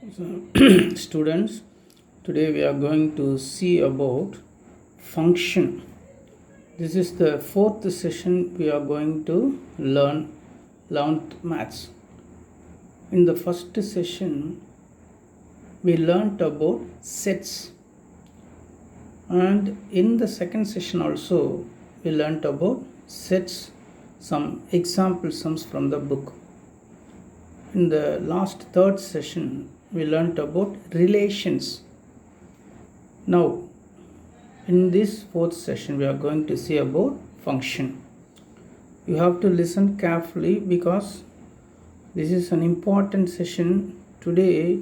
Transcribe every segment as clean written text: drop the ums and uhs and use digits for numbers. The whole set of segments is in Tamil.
Students, today we are going to see about function. This is the fourth session we are going to learn 11th maths. In the first session, we learnt about sets, and in the second session also we learnt about sets, some example sums from the book. In the last third session, we learnt about relations. Now, in this fourth session, we are going to see about function. You have to listen carefully because this is an important session. Today,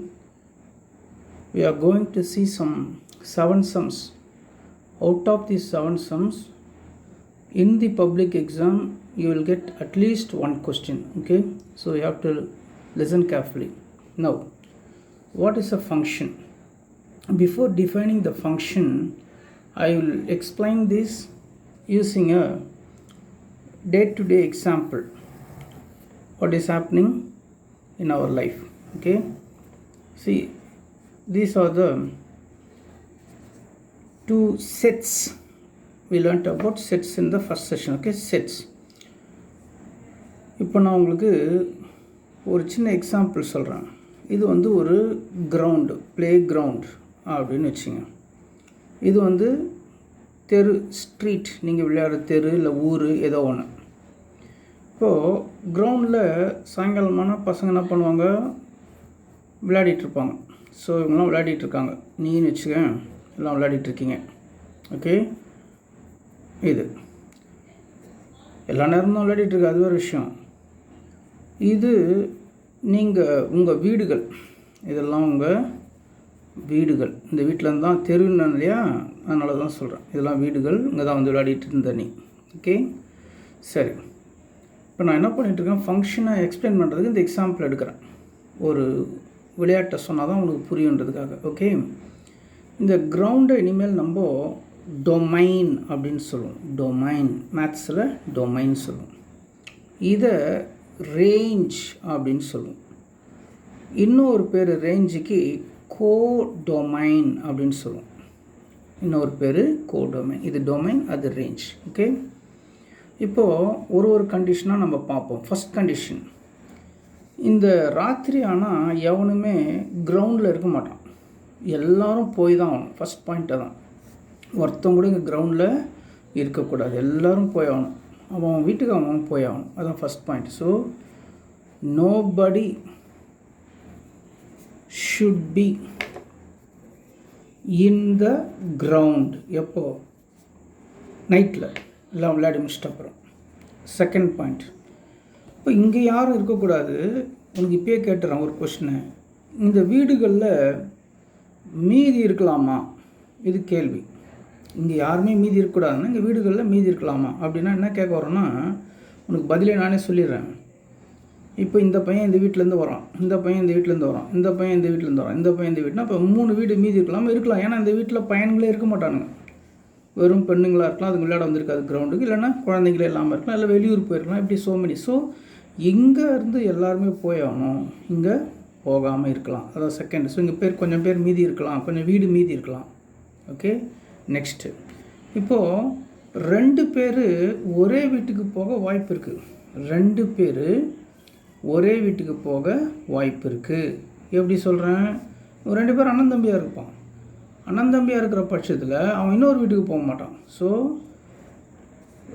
we are going to see some 7 sums. Out of these 7 sums, in the public exam, you will get at least one question. Okay, so you have to listen carefully. Now, what is a function? Before defining the function, I will explain this using a day-to-day example. What is happening in our life? Okay, see, these are the 2 sets. We learnt about sets in the first session. Okay, sets. இப்போ நான் உங்களுக்கு ஒரு சின்ன எக்ஸாம்பிள் சொல்கிறேன். இது வந்து ஒரு கிரவுண்டு, ப்ளே கிரவுண்ட் அப்படின்னு வச்சுங்க. இது வந்து தெரு, ஸ்ட்ரீட், நீங்கள் விளையாடுற தெரு இல்லை ஊர் ஏதோ ஒன்று. இப்போது கிரவுண்டில் சாயங்காலமான பசங்க என்ன பண்ணுவாங்க, விளையாடிட்டுருப்பாங்க. ஸோ இவங்கெல்லாம் விளையாடிட்டுருக்காங்க, நீன்னு வச்சுக்க, எல்லாம் விளையாடிட்டுருக்கீங்க. ஓகே, இது எல்லா நேரமும் விளையாடிட்டுருக்கு, அது ஒரு விஷயம். இது நீங்கள் உங்கள் வீடுகள், இதெல்லாம் உங்கள் வீடுகள். இந்த வீட்டில் தான் தெருன்னு இல்லையா, அதனால தான் சொல்கிறேன். இதெல்லாம் வீடுகள், இங்கே தான் வந்து விளையாடிட்டு இருந்த நீ. ஓகே, சரி. இப்போ நான் என்ன பண்ணிகிட்ருக்கேன், ஃபங்க்ஷனை எக்ஸ்பிளைன் பண்ணுறதுக்கு இந்த எக்ஸாம்பிள் எடுக்கிறேன். ஒரு விளையாட்டை சொன்னால் தான் உங்களுக்கு புரியுன்றதுக்காக. ஓகே, இந்த கிரவுண்டை இனிமேல் நம்ம டொமைன் அப்படின்னு சொல்லுவோம். டொமைன், மேத்ஸில் டொமைன் சொல்லுவோம். இதை ரேஞ்ச் அப்படின்னு சொல்லுவோம். இன்னொரு பேர் ரேஞ்சுக்கு கோடொமைன் அப்படின்னு சொல்லுவோம். இன்னொரு பேர் கோடொமைன். இது டொமைன், அது ரேஞ்ச். ஓகே, இப்போது ஒரு கண்டிஷனாக நம்ம பார்ப்போம். ஃபஸ்ட் கண்டிஷன், இந்த ராத்திரி ஆனால் எவனுமே கிரவுண்டில் இருக்க மாட்டான், எல்லோரும் போய் தான் ஆகணும். ஃபஸ்ட் பாயிண்ட்டை தான், ஒருத்தவங்க கூட இங்கே கிரவுண்டில் இருக்கக்கூடாது, எல்லோரும் போய் ஆகணும். அவன் வீட்டுக்கு அவன் போய் ஆகணும். அதுதான் first point. So nobody should be in the ground. எப்போ? நைட்டில் எல்லாம் விளையாடி முடிச்சிட்ட அப்புறம். செகண்ட் பாயிண்ட், இப்போ இங்கே யாரும் இருக்கக்கூடாது. உனக்கு இப்போயே கேட்டுறேன் ஒரு கொஷினை, இந்த வீடுகளில் மீதி இருக்கலாமா? இது கேள்வி. இங்கே யாருமே மீதி இருக்கக்கூடாதுன்னா இங்கே வீடுகளில் மீதி இருக்கலாமா அப்படின்னா என்ன கேட்க வரோன்னா, உனக்கு பதிலே நானே சொல்லிடுறேன். இப்போ இந்த பையன் இந்த வீட்டிலேருந்து வரான், இந்த பையன் இந்த வீட்டிலேருந்து வரான், இந்த பையன் இந்த வீட்டிலேருந்து வரான், இந்த பையன் இந்த வீட்டுனா இப்போ 3 வீடு மீதி இருக்கலாமா? இருக்கலாம். ஏன்னா இந்த வீட்டில் பையன்களே இருக்க மாட்டானுங்க, வெறும் பெண்ணுங்களாக இருக்கலாம். அதுக்கு விளையாட வந்திருக்காது கிரவுண்டுக்கு, இல்லைன்னா குழந்தைங்களே இல்லாமல் இருக்கலாம், இல்லை வெளியூர் போயிருக்கலாம். இப்படி சோமனி. ஸோ இங்கே இருந்து எல்லாருமே போய் ஆகணும், இங்கே போகாமல் இருக்கலாம். அதான் செகண்ட். ஸோ இங்கே கொஞ்சம் பேர் மீதி இருக்கலாம், கொஞ்சம் வீடு மீதி இருக்கலாம். ஓகே, நெக்ஸ்ட்டு, இப்போது 2 பேர் ஒரே வீட்டுக்கு போக வாய்ப்பு இருக்குது. 2 பேர் ஒரே வீட்டுக்கு போக வாய்ப்பு இருக்குது. எப்படி சொல்கிறேன்? 2 பேர் அண்ணன் தம்பியாக இருப்பான். அண்ணன் தம்பியாக இருக்கிற பட்சத்தில் அவன் இன்னொரு வீட்டுக்கு போக மாட்டான். ஸோ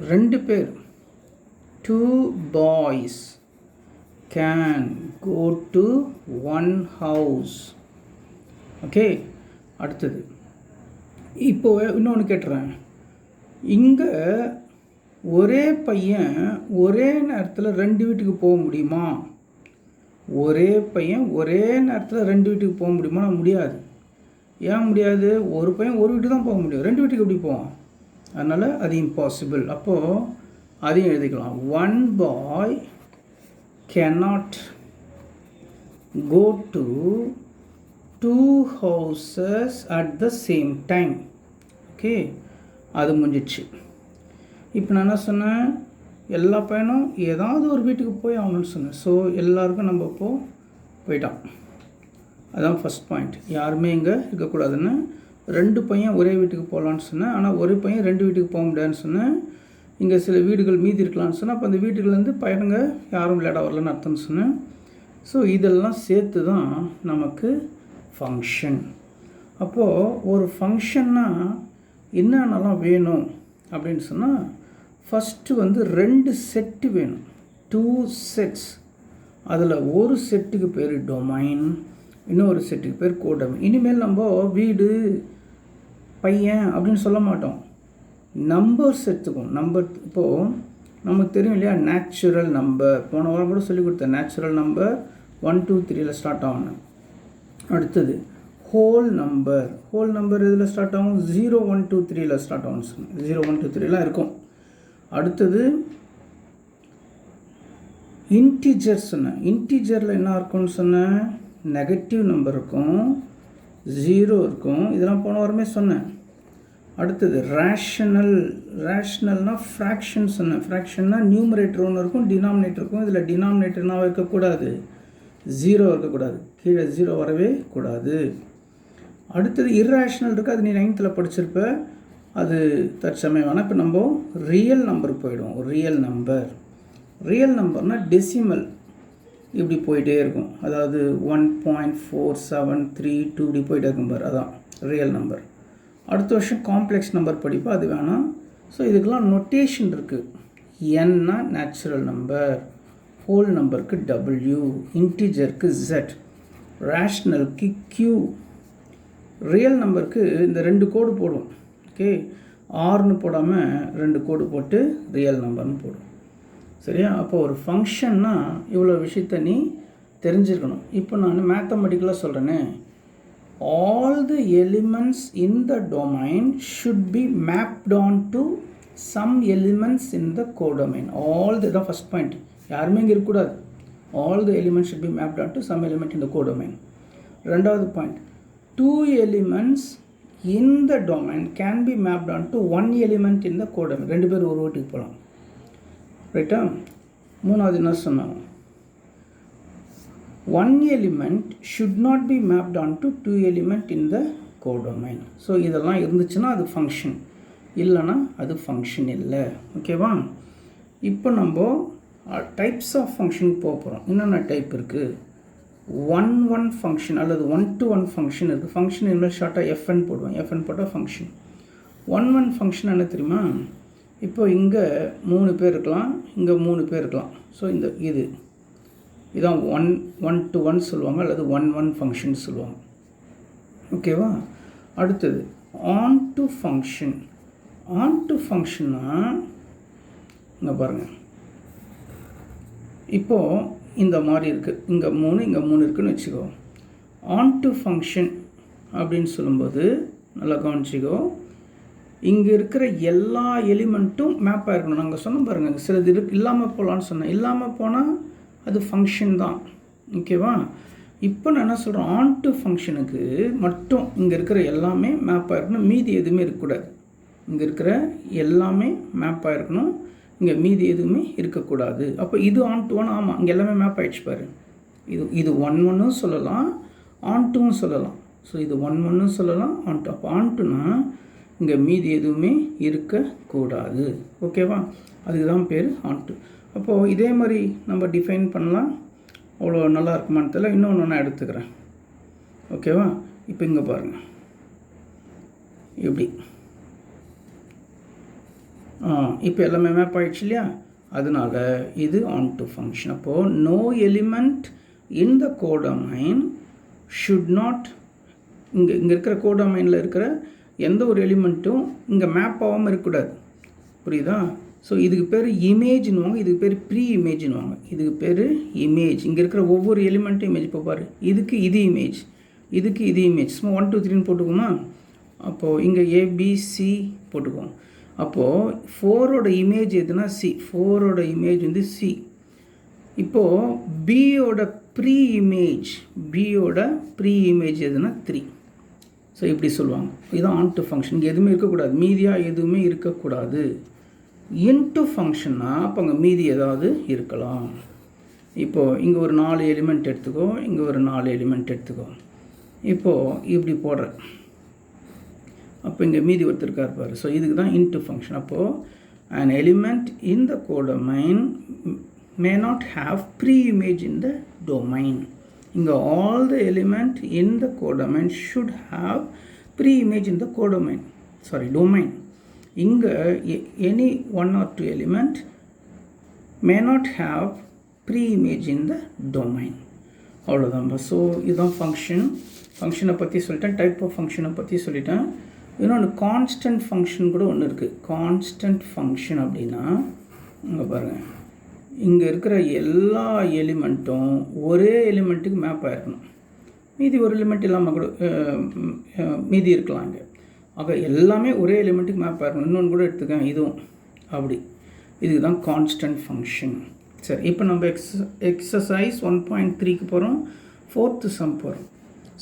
2 பேர், 2 boys can go to one house. Okay, அடுத்தது, இப்போ இன்னொன்று கேட்டுறேன். இங்கே ஒரே பையன் ஒரே நேரத்தில் 2 வீட்டுக்கு போக முடியுமா? ஒரே பையன் ஒரே நேரத்தில் 2 வீட்டுக்கு போக முடியுமா? முடியாது. ஏன் முடியாது? ஒரு பையன் ஒரு வீட்டுக்கு தான் போக முடியும், 2 வீட்டுக்கு எப்படி போவான்? அதனால் அது இம்பாசிபிள். அப்போது அதையும் எழுதிக்கலாம். 1 boy cannot go to 2 houses at the same time. Okay, அது முடிஞ்சிச்சு. இப்போ நான் என்ன சொன்னேன், எல்லா பையனும் ஏதாவது ஒரு வீட்டுக்கு போய் ஆகணும்னு சொன்னேன். ஸோ எல்லாருக்கும் நம்ம இப்போது போயிட்டான். அதுதான் ஃபஸ்ட் பாயிண்ட். யாருமே இங்கே இருக்கக்கூடாதுன்னு. 2 பையன் ஒரே வீட்டுக்கு போகலான்னு சொன்னேன். ஆனால் ஒரு பையன் 2 வீட்டுக்கு போக முடியாதுன்னு சொன்னேன். இங்கே சில வீடுகள் மீதி இருக்கலாம்னு சொன்னால் அப்போ அந்த வீட்டுகள்லேருந்து பையனுங்க யாரும் விளையாட வரலன்னு அர்த்தம்னு சொன்னேன். ஸோ இதெல்லாம் சேர்த்து தான் நமக்கு ஃபங்க்ஷன். அப்போது ஒரு ஃபங்க்ஷன்னா என்னென்னலாம் வேணும் அப்படின்னு சொன்னால் ஃபஸ்ட்டு 2 செட்டு வேணும். 2 செட்ஸ். அதில் ஒரு செட்டுக்கு பேர் டொமைன், இன்னொரு செட்டுக்கு பேர் கோடொமைன். இனிமேல் நம்ம வீடு பையன் அப்படின்னு சொல்ல மாட்டோம், நம்பர்ஸ் எடுத்துக்கும். நம்பர் இப்போது நமக்கு தெரியும் இல்லையா, நேச்சுரல் நம்பர் போன வாரம் கூட சொல்லிக் கொடுத்தேன். நேச்சுரல் நம்பர் 1 2 3 ஸ்டார்ட் ஆகணும். அடுத்தது ஹோல் நம்பர் இதில் ஸ்டார்ட் ஆகும், 0 1 2 3 ஸ்டார்ட் ஆகும். 0 1 2 3 இருக்கும். அடுத்தது இன்டிஜர் சொன்னேன். இன்டிஜரில் என்ன இருக்கும்னு சொன்னேன், நெகட்டிவ் நம்பர் இருக்கும், 0 இருக்கும். இதெல்லாம் போன வாரமே சொன்னேன். அடுத்தது ரேஷ்னல்னால் ஃப்ராக்ஷன் சொன்னேன். ஃப்ராக்ஷன்னா நியூமரேட்டர் ஒன்று இருக்கும், டினாமினேட்டர் இருக்கும். இதில் டினாமினேட்டர்னா இருக்கக்கூடாது, 0 இருக்கக்கூடாது, கீழே 0 வரவே கூடாது. அடுத்தது இர்ரேஷ்னல் இருக்குது, அது நீ 9th படிச்சிருப்ப, அது தற்சமயமான. இப்போ நம்ம ரியல் நம்பருக்கு போயிடுவோம். ரியல் நம்பர்னால் டெசிமல் இப்படி போயிட்டே இருக்கும். அதாவது 1.4732 இப்படி போயிட்டே இருக்கும் பார், அதான் ரியல் நம்பர். அடுத்த வருஷம் காம்ப்ளெக்ஸ் நம்பர் படிப்போம், அது வேணாம். ஸோ இதுக்கெல்லாம் நொட்டேஷன் இருக்குது. என்னா நேச்சுரல் நம்பர், ஹோல் நம்பருக்கு W, இன்டிஜருக்கு Z, ரேஷ்னலுக்கு Q, ரியல் நம்பருக்கு இந்த 2 கோடு போடும். ஓகே, ஆர்னு போடாமல் 2 கோடு போட்டு ரியல் நம்பர்னு போடும். சரியா? அப்போ ஒரு ஃபங்க்ஷன்னா இவ்வளோ விஷயத்த நீ தெரிஞ்சிருக்கணும். இப்போ நான் மேத்தமெட்டிக்கலாக சொல்கிறேனே, all the elements in the domain should be mapped on to some elements in the codomain. All the first point, யாருமே இங்கே இருக்கக்கூடாது. all the elements should be mapped on to some element in the codomain. ரெண்டாவது point, 2 elements in the domain can be mapped on to 1 element in the codomain. 2 பேர் ஒரு வீட்டுக்கு போகலாம். ரைட்டா? மூணாவது என்ன சொன்னாங்க, 1 element should not be mapped onto 2 element in the codomain. So இதெல்லாம் இருந்துச்சுன்னா அது ஃபங்க்ஷன், இல்லைன்னா அது ஃபங்க்ஷன் இல்லை. ஓகேவா? இப்போ நம்ம டைப்ஸ் ஆஃப் ஃபங்க்ஷனுக்கு போக போகிறோம். என்னென்ன டைப் இருக்குது? 1-1 ஃபங்க்ஷன் அல்லது 1-to-1 ஃபங்க்ஷன் இருக்குது. ஃபங்க்ஷன் இனிமேல் ஷார்ட்டாக எஃப்என் போடுவோம். எஃப்என் போட்டால் ஃபங்க்ஷன். 1-1 ஃபங்க்ஷன் என்ன தெரியுமா? இப்போ இங்கே 3 பேர் இருக்கலாம், இங்கே 3 பேர் இருக்கலாம். ஸோ இதான் 1-to-1 சொல்லுவாங்க, அல்லது 1-1 ஃபங்க்ஷன் சொல்லுவாங்க. ஓகேவா? அடுத்தது on to function. On to ஃபங்க்ஷன்னா இங்கே பாருங்கள், இப்போது இந்த மாதிரி இருக்குது, இங்கே 3 இருக்குதுன்னு வச்சுக்கோ. ஆன் டு ஃபங்க்ஷன் அப்படின்னு சொல்லும்போது நல்லா கவனிச்சிக்கோ, இங்கே இருக்கிற எல்லா எலிமெண்ட்டும் மேப் ஆகிருக்கணும். நாங்கள் சொன்னோம் பாருங்கள், சிலது இல்லாமல் போகலான்னு சொன்னேன். இல்லாமல் போனால் அது ஃபங்க்ஷன் தான். ஓகேவா? இப்போ நான் என்ன சொல்கிறேன், ஆன் டு ஃபங்க்ஷனுக்கு மட்டும் இங்கே இருக்கிற எல்லாமே மேப் ஆகிருக்கணும், மீதி எதுவுமே இருக்கக்கூடாது. இங்கே இருக்கிற எல்லாமே மேப் ஆகிருக்கணும், இங்கே மீதி எதுவுமே இருக்கக்கூடாது. அப்போ இது ஆன் டு 1. ஆமாம், இங்கே எல்லாமே மேப் ஆகிடுச்சு பாரு. இது 1-1 சொல்லலாம், ஆன் டூன்னு சொல்லலாம். ஸோ இது 1-1 சொல்லலாம், ஆன் டு. அப்போ ஆன் டுனா இங்கே மீதி எதுவுமே இருக்கக்கூடாது. ஓகேவா? அதுக்கு தான் பேர் ஆன் டு. அப்போது இதே மாதிரி நம்ம டிஃபைன் பண்ணலாம். அவ்வளோ நல்லா இருக்குமான்னு தெரியல. இன்னொன்று நான் எடுத்துக்கிறேன். ஓகேவா? இப்போ இங்கே பாருங்கள், இப்படி இப்போ எல்லாமே மேப் ஆகிடுச்சு இல்லையா? அதனால் இது ஆன் டு ஃபங்க்ஷன். அப்போது no element in the codomain should not, இங்கே இருக்கிற கோடொமைனில் இருக்கிற எந்த ஒரு எலிமெண்ட்டும் இங்கே மேப் ஆகாமல் இருக்கக்கூடாது. புரியுதா? ஸோ இதுக்கு பேர் இமேஜ்னுவாங்க, இதுக்கு பேர் ப்ரீ இமேஜ்னுவாங்க. இதுக்கு பேர் இமேஜ். இங்கே இருக்கிற ஒவ்வொரு எலிமெண்ட்டும் இமேஜ். இப்போ பாரு, இதுக்கு இது இமேஜ், இதுக்கு இது இமேஜ். சும்மா 1 2 3ன்னு போட்டுக்குமா? அப்போது இங்கே ABC போட்டுக்குவோம். அப்போது 4ஓட இமேஜ் எதுனா C. 4ஓட இமேஜ் வந்து C. இப்போது பியோட ப்ரீ இமேஜ் எதுனா 3. ஸோ இப்படி சொல்லுவாங்க. இதுதான் ஆன் டு ஃபங்க்ஷன். இங்கே எதுவுமே இருக்கக்கூடாது, மீதியாக எதுவுமே இருக்கக்கூடாது. இன்ட்டு ஃபங்க்ஷன்னா அப்போ அங்கே மீதி ஏதாவது இருக்கலாம். இப்போது இங்கே ஒரு 4 எலிமெண்ட் எடுத்துக்கோ, இங்கே ஒரு 4 எலிமெண்ட் எடுத்துக்கோ. இப்போது இப்படி போடுறேன், அப்போ இங்கே மீதி ஒருத்தருக்கா இருப்பார். ஸோ இதுக்கு தான் இன்ட்டு ஃபங்க்ஷன். அப்போது an element in the codomain may not have pre-image in the domain. இங்கே all the element in the codomain should have pre-image in the domain. இங்கே any one or two element may not have pre-image in the domain. அவ்வளோதான். ஸோ இதுதான் ஃபங்க்ஷனை பற்றி சொல்லிட்டேன், டைப் ஆஃப் ஃபங்க்ஷனை பற்றி சொல்லிட்டேன். இன்னொன்று கான்ஸ்டன்ட் ஃபங்க்ஷன் கூட ஒன்று இருக்குது. கான்ஸ்டன்ட் ஃபங்க்ஷன் அப்படின்னா இங்கே பாருங்கள், இங்கே இருக்கிற எல்லா எலிமெண்ட்டும் ஒரே எலிமெண்ட்டுக்கு மேப் ஆகிருக்கணும். மீதி ஒரு எலிமெண்ட் இல்லாமல் கூட மீதி இருக்கலாம் இங்கே. ஆக எல்லாமே ஒரே எலிமெண்ட்டுக்கு மேப் ஆகிருக்கணும். இன்னொன்று கூட எடுத்துக்கேன், இதுவும் அப்படி. இதுக்கு தான் கான்ஸ்டன்ட் ஃபங்க்ஷன். சரி, இப்போ நம்ம எக்ஸசைஸ் 1.3க்கு போகிறோம். 4th சம் போகிறோம்.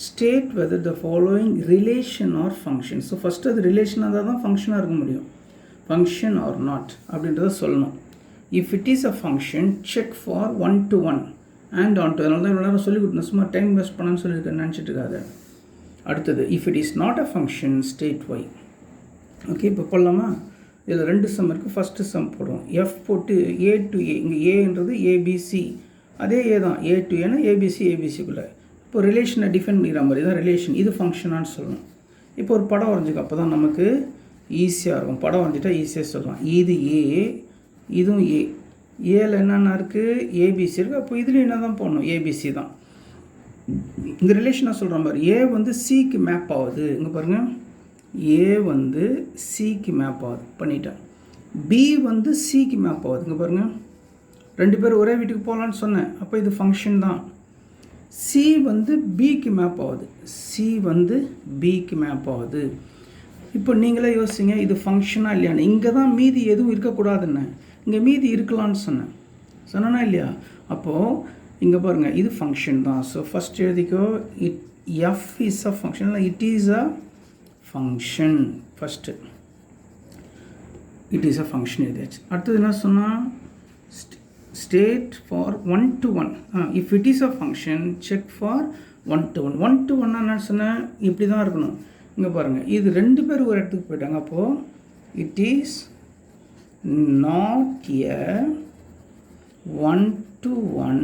State whether the following relation are function. So first அது ரிலேஷனாக இருந்தால் தான் ஃபங்க்ஷனாக இருக்க முடியும். ஃபங்க்ஷன் ஆர் நாட் அப்படின்றத சொல்லணும். If it is a function check for 1 to 1 and on to. அதனால தான் இவ்வளோ நேரம் சொல்லி கொடுத்தேன், சும்மா டைம் வேஸ்ட் பண்ணான்னு சொல்லியிருக்கேன், நினச்சிட்டு இருக்காது. அடுத்தது if it is not a function state why. Okay, இப்போ போடலாமா? இதில் 2 சம் இருக்குது. ஃபஸ்ட்டு சம் போடுவோம். எஃப் போட்டு ஏ டு ஏ, இங்கே ஏன்றது ஏபிசி, அதே ஏ தான். ஏ டு ஏன்னா ஏபிசிக்குள்ளே. இப்போ ரிலேஷனை டிஃபைன் பண்ணிக்கிற மாதிரி தான் ரிலேஷன். இது ஃபங்க்ஷனான்னு சொல்லணும். இப்போ ஒரு படம் வரைஞ்சிக்க, அப்போ தான் நமக்கு ஈஸியாக இருக்கும். படம் வரைஞ்சிட்டா ஈஸியாக சொல்லலாம். இது ஏ, இதுவும் ஏ. ஏல என்னென்ன இருக்குது? ஏபிசி இருக்குது. அப்போ இதுலேயும் என்ன தான் போடணும்? ஏபிசி தான். இந்த ரிலேஷனாக சொல்கிற மாதிரி ஏ வந்து சிக்கு மேப் ஆகுது. இங்கே பாருங்கள், ஏ வந்து சிக்கு மேப் ஆகுது பண்ணிட்டேன். பி வந்து சிக்கு மேப் ஆகுது. இங்கே பாருங்கள், 2 பேர் ஒரே வீட்டுக்கு போகலான்னு சொன்னேன். அப்போ இது ஃபங்க்ஷன் தான். சி வந்து பிக்கு மேப் ஆகுது. சி வந்து பிக்கு மேப் ஆகுது. இப்போ நீங்களே யோசிங்க, இது ஃபங்க்ஷனாக இல்லையான்னு. இங்கே தான் மீதி எதுவும் இருக்கக்கூடாதுன்னு, இங்கே மீதி இருக்கலான்னு சொன்னேன்னா இல்லையா? அப்போது இங்கே பாருங்கள், இது ஃபங்க்ஷன் தான். ஸோ ஃபஸ்ட் எழுதிக்கோ, எஃப் இஸ் அ ஃபங்க்ஷன், இல்லை it is a function. First it is a function எழுதியாச்சு. அடுத்தது என்ன சொன்னால், state for 1 to 1. If it is a function check for 1 to 1. 1 to 1 என்ன சொன்னேன், இப்படி தான் இருக்கணும். இங்கே பாருங்கள், இது 2 பேர் ஒரு இடத்துக்கு போயிட்டாங்க. அப்போது it is not a 1 to 1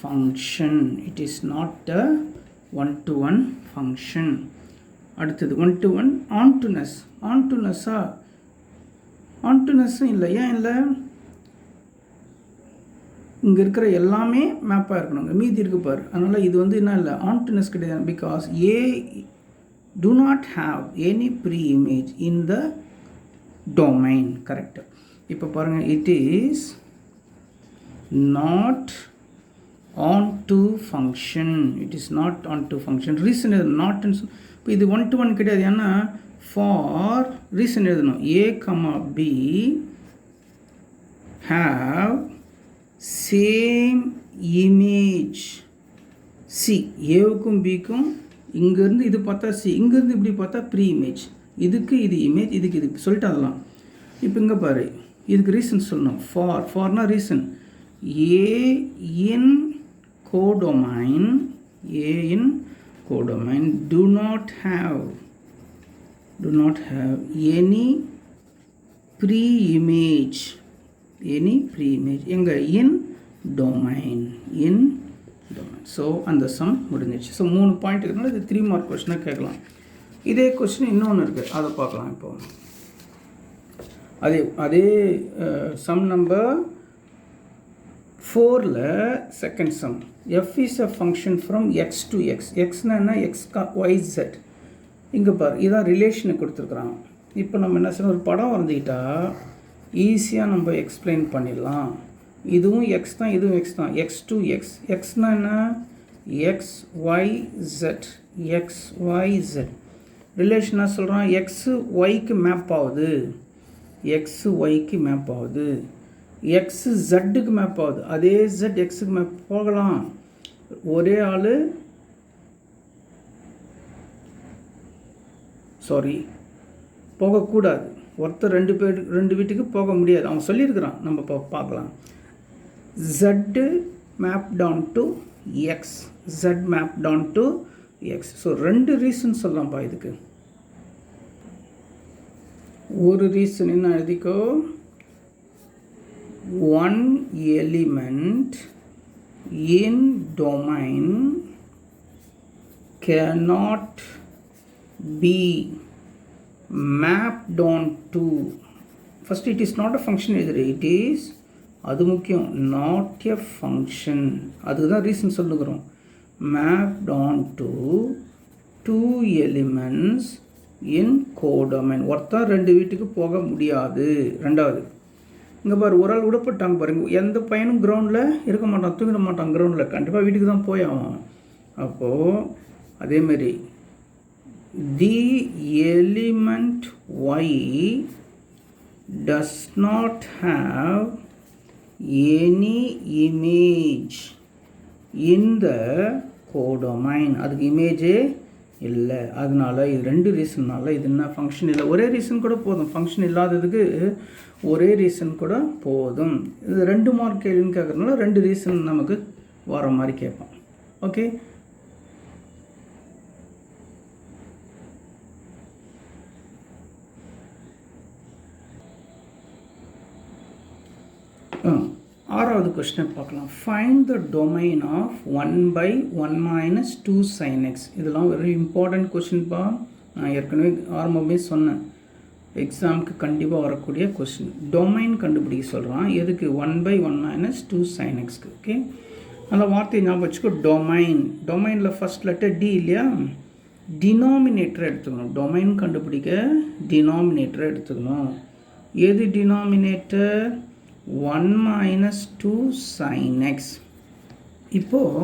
function. It is not a 1 to 1 function. அடுத்தது 1 to 1 ontoness. ontoness இல்லை. ஏன் இல்லை? இங்கே இருக்கிற எல்லாமே மேப்பாக இருக்கணும். இங்கே மீதி இருக்கு பாரு. அதனால் இது வந்து என்ன இல்லை, ஆன்டனஸ் கிடையாது. Because A do not have any pre-image in the domain. Correct. இப்போ பாருங்கள், it is not onto function. It is not onto function. Reason எழுதணும், நாட். இப்போ இது 1 to 1 கிடையாது. ஏன்னா ஃபார் ரீசன் எழுதணும். A comma B have same image. C, ஏவுக்கும் பிக்கும் இங்கேருந்து இது பார்த்தா சி, இங்கேருந்து இப்படி பார்த்தா ப்ரீ இமேஜ். இதுக்கு இது இமேஜ், இதுக்கு இது சொல்லிட்டு அதெல்லாம். இப்போ இங்கே பாரு, இதுக்கு ரீசன் சொல்லணும். ஃபார்னா reason. A in codomain, A in codomain do not have any pre-image. எங்கே? In domain. ஸோ அந்த சம் முடிஞ்சிச்சு. ஸோ 3 பாயிண்ட் இருக்கிறனால இது 3 மார்க் கொஸ்டினாக கேட்கலாம். இதே கொஸ்டின் இன்னொன்று இருக்குது, அதை பார்க்கலாம். இப்போ அதே சம் நம்பர் 4ல் second sum. F is a function from X to X. எக்ஸ்னா என்ன? X Y Z. இங்கே பாரு, இதான் ரிலேஷனை கொடுத்துருக்குறாங்க. இப்போ நம்ம என்ன செய்யணும், ஒரு படம் வரைஞ்சிக்கிட்டா ஈஸியாக நம்ம எக்ஸ்பிளைன் பண்ணிடலாம். இதுவும் எக்ஸ் தான், இதுவும் எக்ஸ் தான். X to X. எக்ஸ்னால் என்ன? X Y Z. X Y Z ரிலேஷனாக சொல்கிறான். எக்ஸு ஒய்க்கு மேப் ஆகுது. எக்ஸு ஒய்க்கு மேப் ஆகுது. எக்ஸு ஜெட்டுக்கு மேப் ஆகுது. அதே ஜெட் எக்ஸுக்கு மேப் போகலாம். ஒரே ஆள் போகக்கூடாது. ஒருத்தர் 2 வீட்டுக்கு போக முடியாது. அவன் சொல்லியிருக்கிறான், நம்ம பார்க்கலாம். Z map down to X, Z map down to X. So 2 reason சொல்லலாம்ப்பா இதுக்கு. ஒரு ரீசன் என்ன எழுதிக்கோ, 1 element in domain cannot be mapped on to, first it is not a function either, it is, அது முக்கியம், not a function. அதுதான் ரீசன் சொல்லுகிறோம். mapped on to 2 elements in codomain. ஒருத்தர் 2 வீட்டுக்கு போக முடியாது. ரெண்டாவது இங்கே பாரு, ஒரு ஆள் விடப்பட்டாங்க பாருங்க, எந்த பையனும் கிரவுண்டில் இருக்க மாட்டான், தூங்கிட மாட்டான் கிரவுண்டில், கண்டிப்பாக வீட்டுக்கு தான் போய் ஆகும். அப்போது அதேமாரி the element y does not have any image in the codomain. அதுக்கு இமேஜே இல்லை. அதனால இது 2 ரீசன்னால இது என்ன ஃபங்க்ஷன் இல்லை. ஒரே ரீசன் கூட போதும், ஃபங்க்ஷன் இல்லாததுக்கு ஒரே ரீசன் கூட போதும். இது 2 மார்க் கேள்வின்னு கேட்குறதுனால 2 ரீசன் நமக்கு வர மாதிரி கேட்போம். ஓகே, ஆறாவது கொஸ்டின் பார்க்கலாம். Find the domain of 1/1 - 2 sin x. இதெல்லாம் வெரி இம்பார்ட்டன்ட் கொஸ்டின்ப்பா. நான் ஏற்கனவே ஆரம்பமே சொன்னேன், எக்ஸாமுக்கு கண்டிப்பாக வரக்கூடிய கொஸ்டின். டொமைன் கண்டுபிடிக்க சொல்கிறான். எதுக்கு? 1/1 - 2 sin x-க்கு. ஓகே, அந்த வார்த்தையை ஞாபகம் வச்சுக்கோ. டொமைன், டொமைனில் ஃபஸ்ட் லெட்டர் டி இல்லையா, டினாமினேட்டரை எடுத்துக்கணும். டொமைன் கண்டுபிடிக்க டினாமினேட்டரை எடுத்துக்கணும். எது டினாமினேட்டர்? 1 - 2 sin x. இப்போது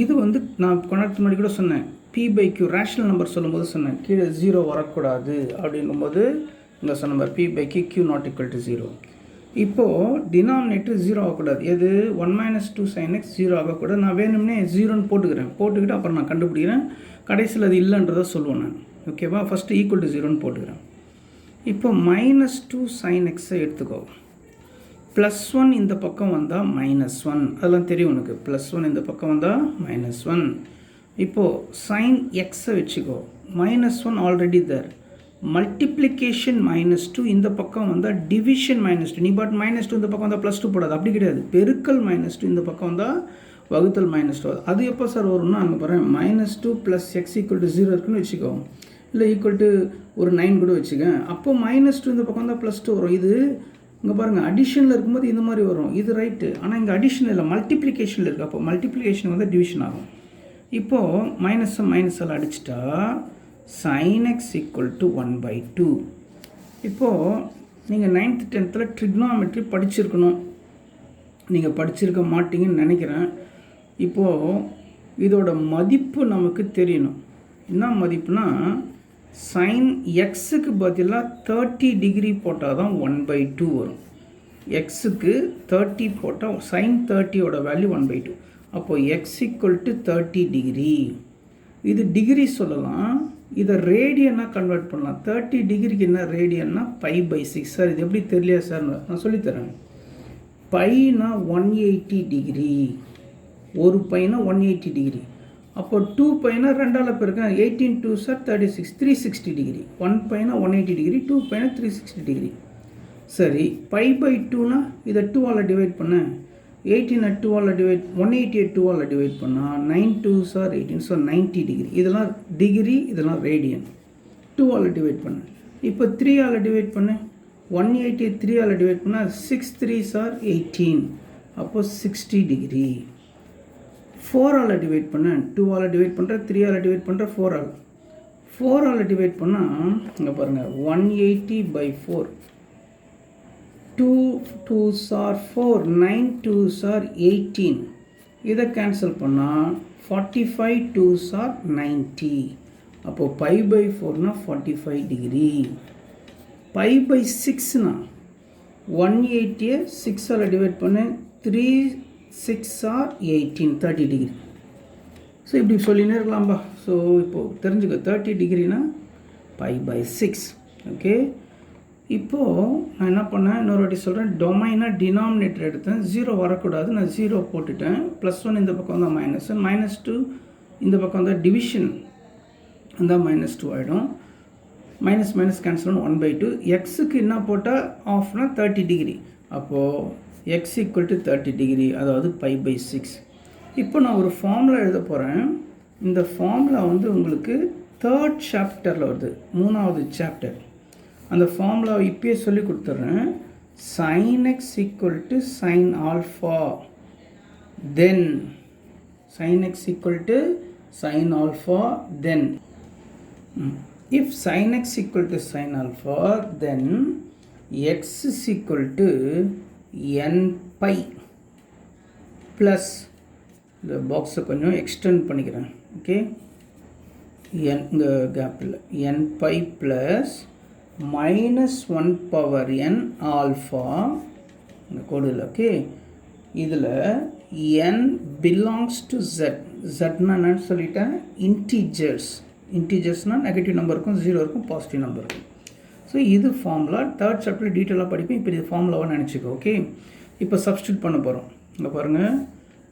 இது வந்து நான் கொண்டாடுறது முன்னாடி கூட சொன்னேன், p/q ரேஷனல் நம்பர் சொல்லும்போது சொன்னேன், கீழே 0 வரக்கூடாது அப்படிங்கும்போது இங்கே சொன்ன மாதிரி p/q q not equal to 0. இப்போது டினாமினேட்டர் 0 ஆகக்கூடாது. எது? 1 - 2 sin x 0 ஆகக்கூடாது. நான் வேணும்னே 0ன்னு போட்டுக்கிட்டு அப்புறம் நான் கண்டுபிடிக்கிறேன், கடைசியில் அது இல்லைன்றதை சொல்லுவேன் நான். ஓகேவா? ஃபஸ்ட்டு ஈக்குவல் டு 0ன்னு போட்டுக்கிறேன். இப்போ -2 sin x-ஐ எடுத்துக்கோ. +1 இந்த பக்கம் வந்தால் -1, அதெல்லாம் தெரியும் உனக்கு. +1 இந்த பக்கம் வந்தால் -1. இப்போது சைன் எக்ஸை வச்சுக்கோ. -1 ஆல்ரெடி தர். மல்டிப்ளிகேஷன் -2 இந்த பக்கம் வந்தால் டிவிஷன் -2. நீ பட் -2 இந்த பக்கம் வந்தால் +2 போடாது, அப்படி கிடையாது. பெருக்கல் -2 இந்த பக்கம் வந்தால் வகுத்தல் -2. அது எப்போ சார் வரும்னா, அங்கே பாருங்கள், -2 + x = 0 இருக்குன்னு வச்சுக்கோ. இல்லை ஈக்குவல் டு ஒரு 9 கூட வச்சுக்க. அப்போ -2 இந்த பக்கம் வந்தால் +2 வரும். இது இங்கே பாருங்கள், அடிஷனில் இருக்கும்போது இந்த மாதிரி வரும். இது ரைட்டு. ஆனால் இங்கே அடிஷன் இல்லை, மல்டிப்ளிகேஷனில் இருக்குது. அப்போ மல்டிப்ளிகேஷன் வந்து டிவிஷன் ஆகும். இப்போது மைனஸால் அடிச்சிட்டா sin x = 1/2. இப்போது நீங்கள் 9th 10th ட்ரிக்னாமெட்ரி படிச்சிருக்கணும். நீங்கள் படிச்சிருக்க மாட்டீங்கன்னு நினைக்கிறேன். இப்போது இதோட மதிப்பு நமக்கு தெரியணும். என்ன மதிப்புனா, சைன் எக்ஸுக்கு பதிலாக 30 டிகிரி போட்டால் தான் 1/2 வரும். எக்ஸுக்கு 30 போட்டால் சைன் 30யோட வேல்யூ 1/2. அப்போது x = 30 டிகிரி. இது டிகிரி சொல்லலாம், இதை ரேடியனாக கன்வெர்ட் பண்ணலாம். 30 டிகிரிக்கு என்ன ரேடியன்னா π/6. சார் இது எப்படி தெரியலையா சார்? நான் சொல்லித்தரேன். பைனா 180 டிகிரி, ஒரு பைனா 180 டிகிரி. அப்போ 2 பைனா 2ஆல் பெருக்கேன், 18 2 சார் 36, 360 டிகிரி. 1 பைனா 180 degree, 2 பைனா 360 degree. சரி, π/2னா இதை 2ஆல் டிவைட் பண்ண, 18 2ஆல் டிவைட், 180 2ஆல் டிவைட் பண்ணால் 9 2 சார் 18, ஸோ 90 டிகிரி. இதெல்லாம் டிகிரி, இதெல்லாம் ரேடியன். 2ஆல் டிவைட் பண்ண. இப்போ 3ஆல் டிவைட் பண்ண, 180 3ஆல் டிவைட் பண்ணால் 6 3 சார் 18, அப்போது 60 டிகிரி. 4ஆல் டிவைட் பண்ண, 2ஆல் டிவைட் பண்ணுற, 3ஆல் டிவைட் பண்ணுற, 4ஆல் டிவைட் பண்ணால் இங்கே பாருங்கள், 180/4, 2 2s are 4, 9 2s are 18. இதை கேன்சல் பண்ணால் 45 2s are 90. அப்போது π/4னா 45 டிகிரி. π/6னா 180 6ஆல் டிவைட் பண்ண, 3 6 are 18, 30 டிகிரி. ஸோ இப்படி சொல்லினே இருக்கலாம்பா. ஸோ இப்போது தெரிஞ்சுக்க, 30 டிகிரினா π/6. ஓகே, இப்போது நான் என்ன பண்ணேன், இன்னொரு வாட்டி சொல்கிறேன். டொமைனாக டினாமினேட்டர் எடுத்தேன், 0 வரக்கூடாது, நான் 0 போட்டுட்டேன். +1 இந்த பக்கம் தான் -1, -2 இந்த பக்கம் வந்தால் டிவிஷன் வந்தால் -2 ஆகிடும். Minus minus cancel 1/2. எக்ஸுக்கு என்ன போட்டால் ஆஃப்னா 30 டிகிரி. அப்போது x = 30 டிகிரி, அதாவது π/6. இப்போ நான் ஒரு ஃபார்முலா எழுத போகிறேன். இந்த ஃபார்முலா வந்து உங்களுக்கு 3rd சாப்டரில் வருது, 3வது சாப்டர். அந்த ஃபார்முலாவை இப்போயே சொல்லி கொடுத்துட்றேன். sin x = sin alpha, then sin x = sin alpha, then if sin x = sin alpha, then x = n pi plus இந்த பாக்ஸை கொஞ்சம் எக்ஸ்டெண்ட் பண்ணிக்கிறேன். ஓகே, n இந்த கேப்பில் n pi plus -1 power n alpha இந்த கோடில். ஓகே, இதில் n belongs to z. zனா என்னன்னு சொல்லிட்டேன், இன்டீஜர்ஸ்னால் நெகட்டிவ் நம்பர் இருக்கும், 0 இருக்கும், பாசிட்டிவ் நம்பர் இருக்கும். ஸோ இது ஃபார்முலா 3rd சாப்டர் டீட்டெயிலாக படிப்பேன். இப்போ இது ஃபார்முலாவாக நினச்சிக்கோ. ஓகே, இப்போ சப்ஸ்டியூட் பண்ண போகிறோம். இங்கே பாருங்கள்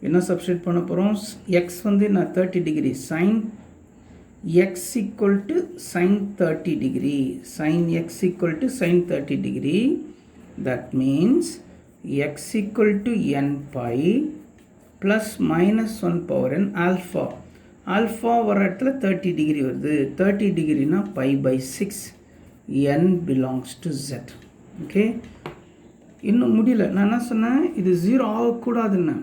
என்ன சப்ஸ்டியூட் பண்ண போகிறோம். எக்ஸ் வந்து நான் 30 degree, sign x = sin 30 degree, sin x = sin 30 degree. That means x = n pi plus -1 power n alpha. alpha வர இடத்துல 30 டிகிரி வருது. 30 டிகிரினா π/6. n belongs to z. Okay, இன்னும் முடியல. நான் என்ன சொன்னேன், இது 0 ஆகக்கூடாதுன்னு.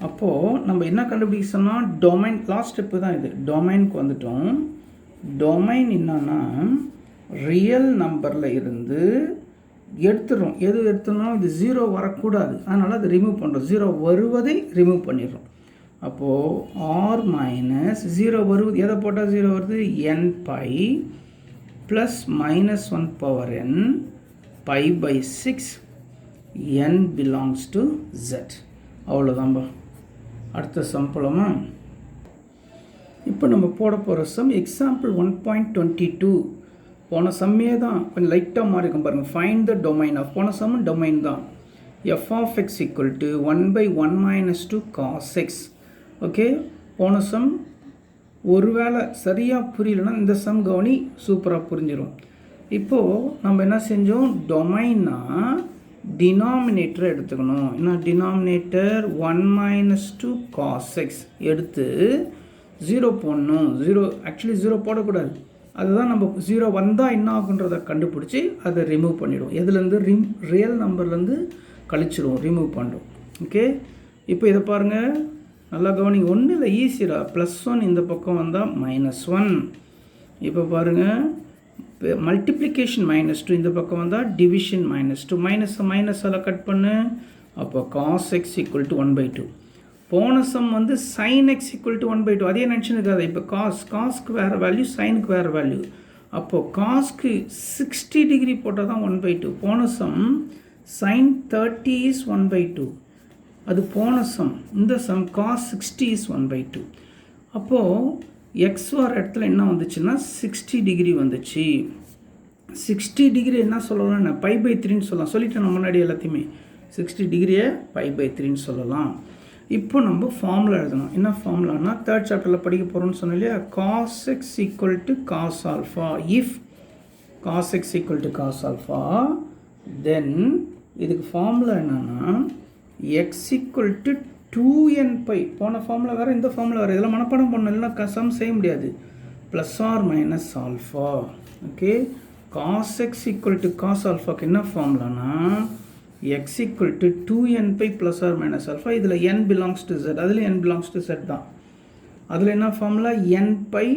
அப்போது நம்ம என்ன கண்டுபிடிக்க சொன்னால் டொமைன், லாஸ்ட் ஸ்டெப்பு தான் இது. டொமைனுக்கு வந்துட்டோம். டொமைன் என்னன்னா ரியல் நம்பரில் இருந்து எடுத்துடுறோம். எது எடுத்துடணும், இது 0 வரக்கூடாது, அதனால் அதை ரிமூவ் பண்ணுறோம். 0 வருவதை ரிமூவ் பண்ணிடுறோம். அப்போது ஆர் மைனஸ் 0 வருவது, எதை போட்டால் 0 வருது, n pi plus -1 power n π/6 n belongs to z. அவ்வளோதான்பா. அடுத்த சம் போலாமா. இப்போ நம்ம போட போகிற சம் எக்ஸாம்பிள் 1.22. போன சம்மே தான் கொஞ்சம் லைட்டாக மாறி இருக்கும் பாருங்கள். ஃபைண்ட் த டொமைன் ஆஃப், போன சம் டொமைன் தான். f of x = 1/1 - 2 cos x. Okay, போன சம் ஒருவேளை சரியாக புரியலன்னா இந்த சம் கவனி, சூப்பராக புரிஞ்சிடும். இப்போது நம்ம என்ன செஞ்சோம், டொமைன்னா டினாமினேட்டரை எடுத்துக்கணும். என்ன டினாமினேட்டர், 1 - 2 cos x எடுத்து 0 போடணும். 0 ஆக்சுவலி 0 போடக்கூடாது. அதுதான் நம்ம 0 வந்தால் என்ன ஆகுன்றதை கண்டுபிடிச்சி அதை ரிமூவ் பண்ணிவிடும். எதுலேருந்து, ரியல் நம்பர்லேருந்து கழிச்சிடுவோம், ரிமூவ் பண்ணுறோம். ஓகே, இப்போ இதை பாருங்கள், நல்லா கவனிங்க. ஒன்றும் இல்லை, ஈஸிடா. +1 இந்த பக்கம் வந்தால் -1. இப்போ பாருங்கள், மல்டிப்ளிகேஷன் -2 இந்த பக்கம் வந்தால் டிவிஷன் -2. மைனஸால் கட் பண்ணு. அப்போ cos x = 1/2. போன சம் வந்து sin x = 1/2. அதே நினச்சிருக்காது. இப்போ காஸ்க்கு வேறு வேல்யூ, சைனுக்கு வேறு வேல்யூ. அப்போது காஸ்க்கு 60 டிகிரி போட்டால் தான் 1/2. போன சம் sin 30 is 1/2. அது போன சம். இந்த சம் cos 60 is 1/2. அப்போது எக்ஸ் வர இடத்துல என்ன வந்துச்சுன்னா 60 டிகிரி வந்துச்சு. 60 டிகிரி என்ன சொல்லலாம், என்ன π/3ன்னு சொல்லலாம். சொல்லிட்டேன் நம்ம முன்னாடி எல்லாத்தையுமே. 60 டிகிரியை π/3ன்னு சொல்லலாம். இப்போ நம்ம ஃபார்முலா எழுதணும். என்ன ஃபார்முலானா 3rd சாப்டரில் படிக்க போகிறோம்னு சொன்னோம் இல்லையா. cos x = cos alpha. If cos x = cos alpha, then இதுக்கு ஃபார்முலா என்னன்னா x = 2n pi. போன ஃபார்முலா வேறு, இந்த ஃபார்முலா வேறு. இதெல்லாம் மனப்பாடம் பண்ணணும், இல்லைன்னா சம் செய்ய முடியாது. + or - alpha. Okay, cos x = cos ஆல்ஃபாக்கு என்ன ஃபார்முலானா x = 2n pi + or - alpha. இதில் n belongs to z, அதில் n belongs to z தான். அதில் என்ன ஃபார்முலா, n pi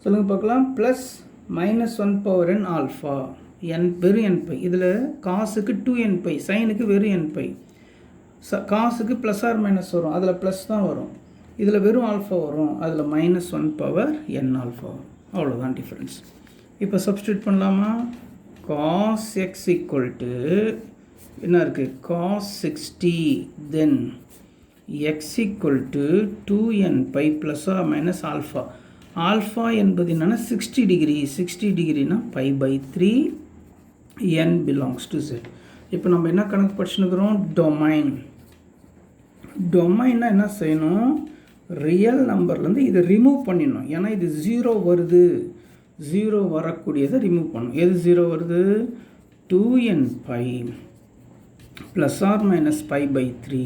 சொல்லுங்கள் பார்க்கலாம், +-1 power n ஆல்ஃபா. n வெறும் n pi. இதில் காசுக்கு 2n pi, சைனுக்கு வெறும் n pi. காசுக்கு + or - வரும், அதில் ப்ளஸ் தான் வரும். இதில் வெறும் ஆல்ஃபா வரும், அதில் -1 power n ஆல்ஃபா. அவ்வளோதான் டிஃப்ரென்ஸ். இப்போ சப்ஸ்டியூட் பண்ணலாமா. cos x = என்ன இருக்குது, cos 60. Then x = 2n pi + or - alpha. Alpha என்பது என்னென்னா 60 degree. 60 டிகிரினா π/3 n belongs to z. இப்போ நம்ம என்ன கணக்கு படிச்சுன்னுக்கிறோம், டொமைன். டொமைன்னா என்ன செய்யணும், ரியல் நம்பர்லேருந்து இதை ரிமூவ் பண்ணிடணும். ஏன்னா இது 0 வருது, 0 வரக்கூடியதை ரிமூவ் பண்ணணும். எது 0 வருது? 2n pi plus R minus pi pi 3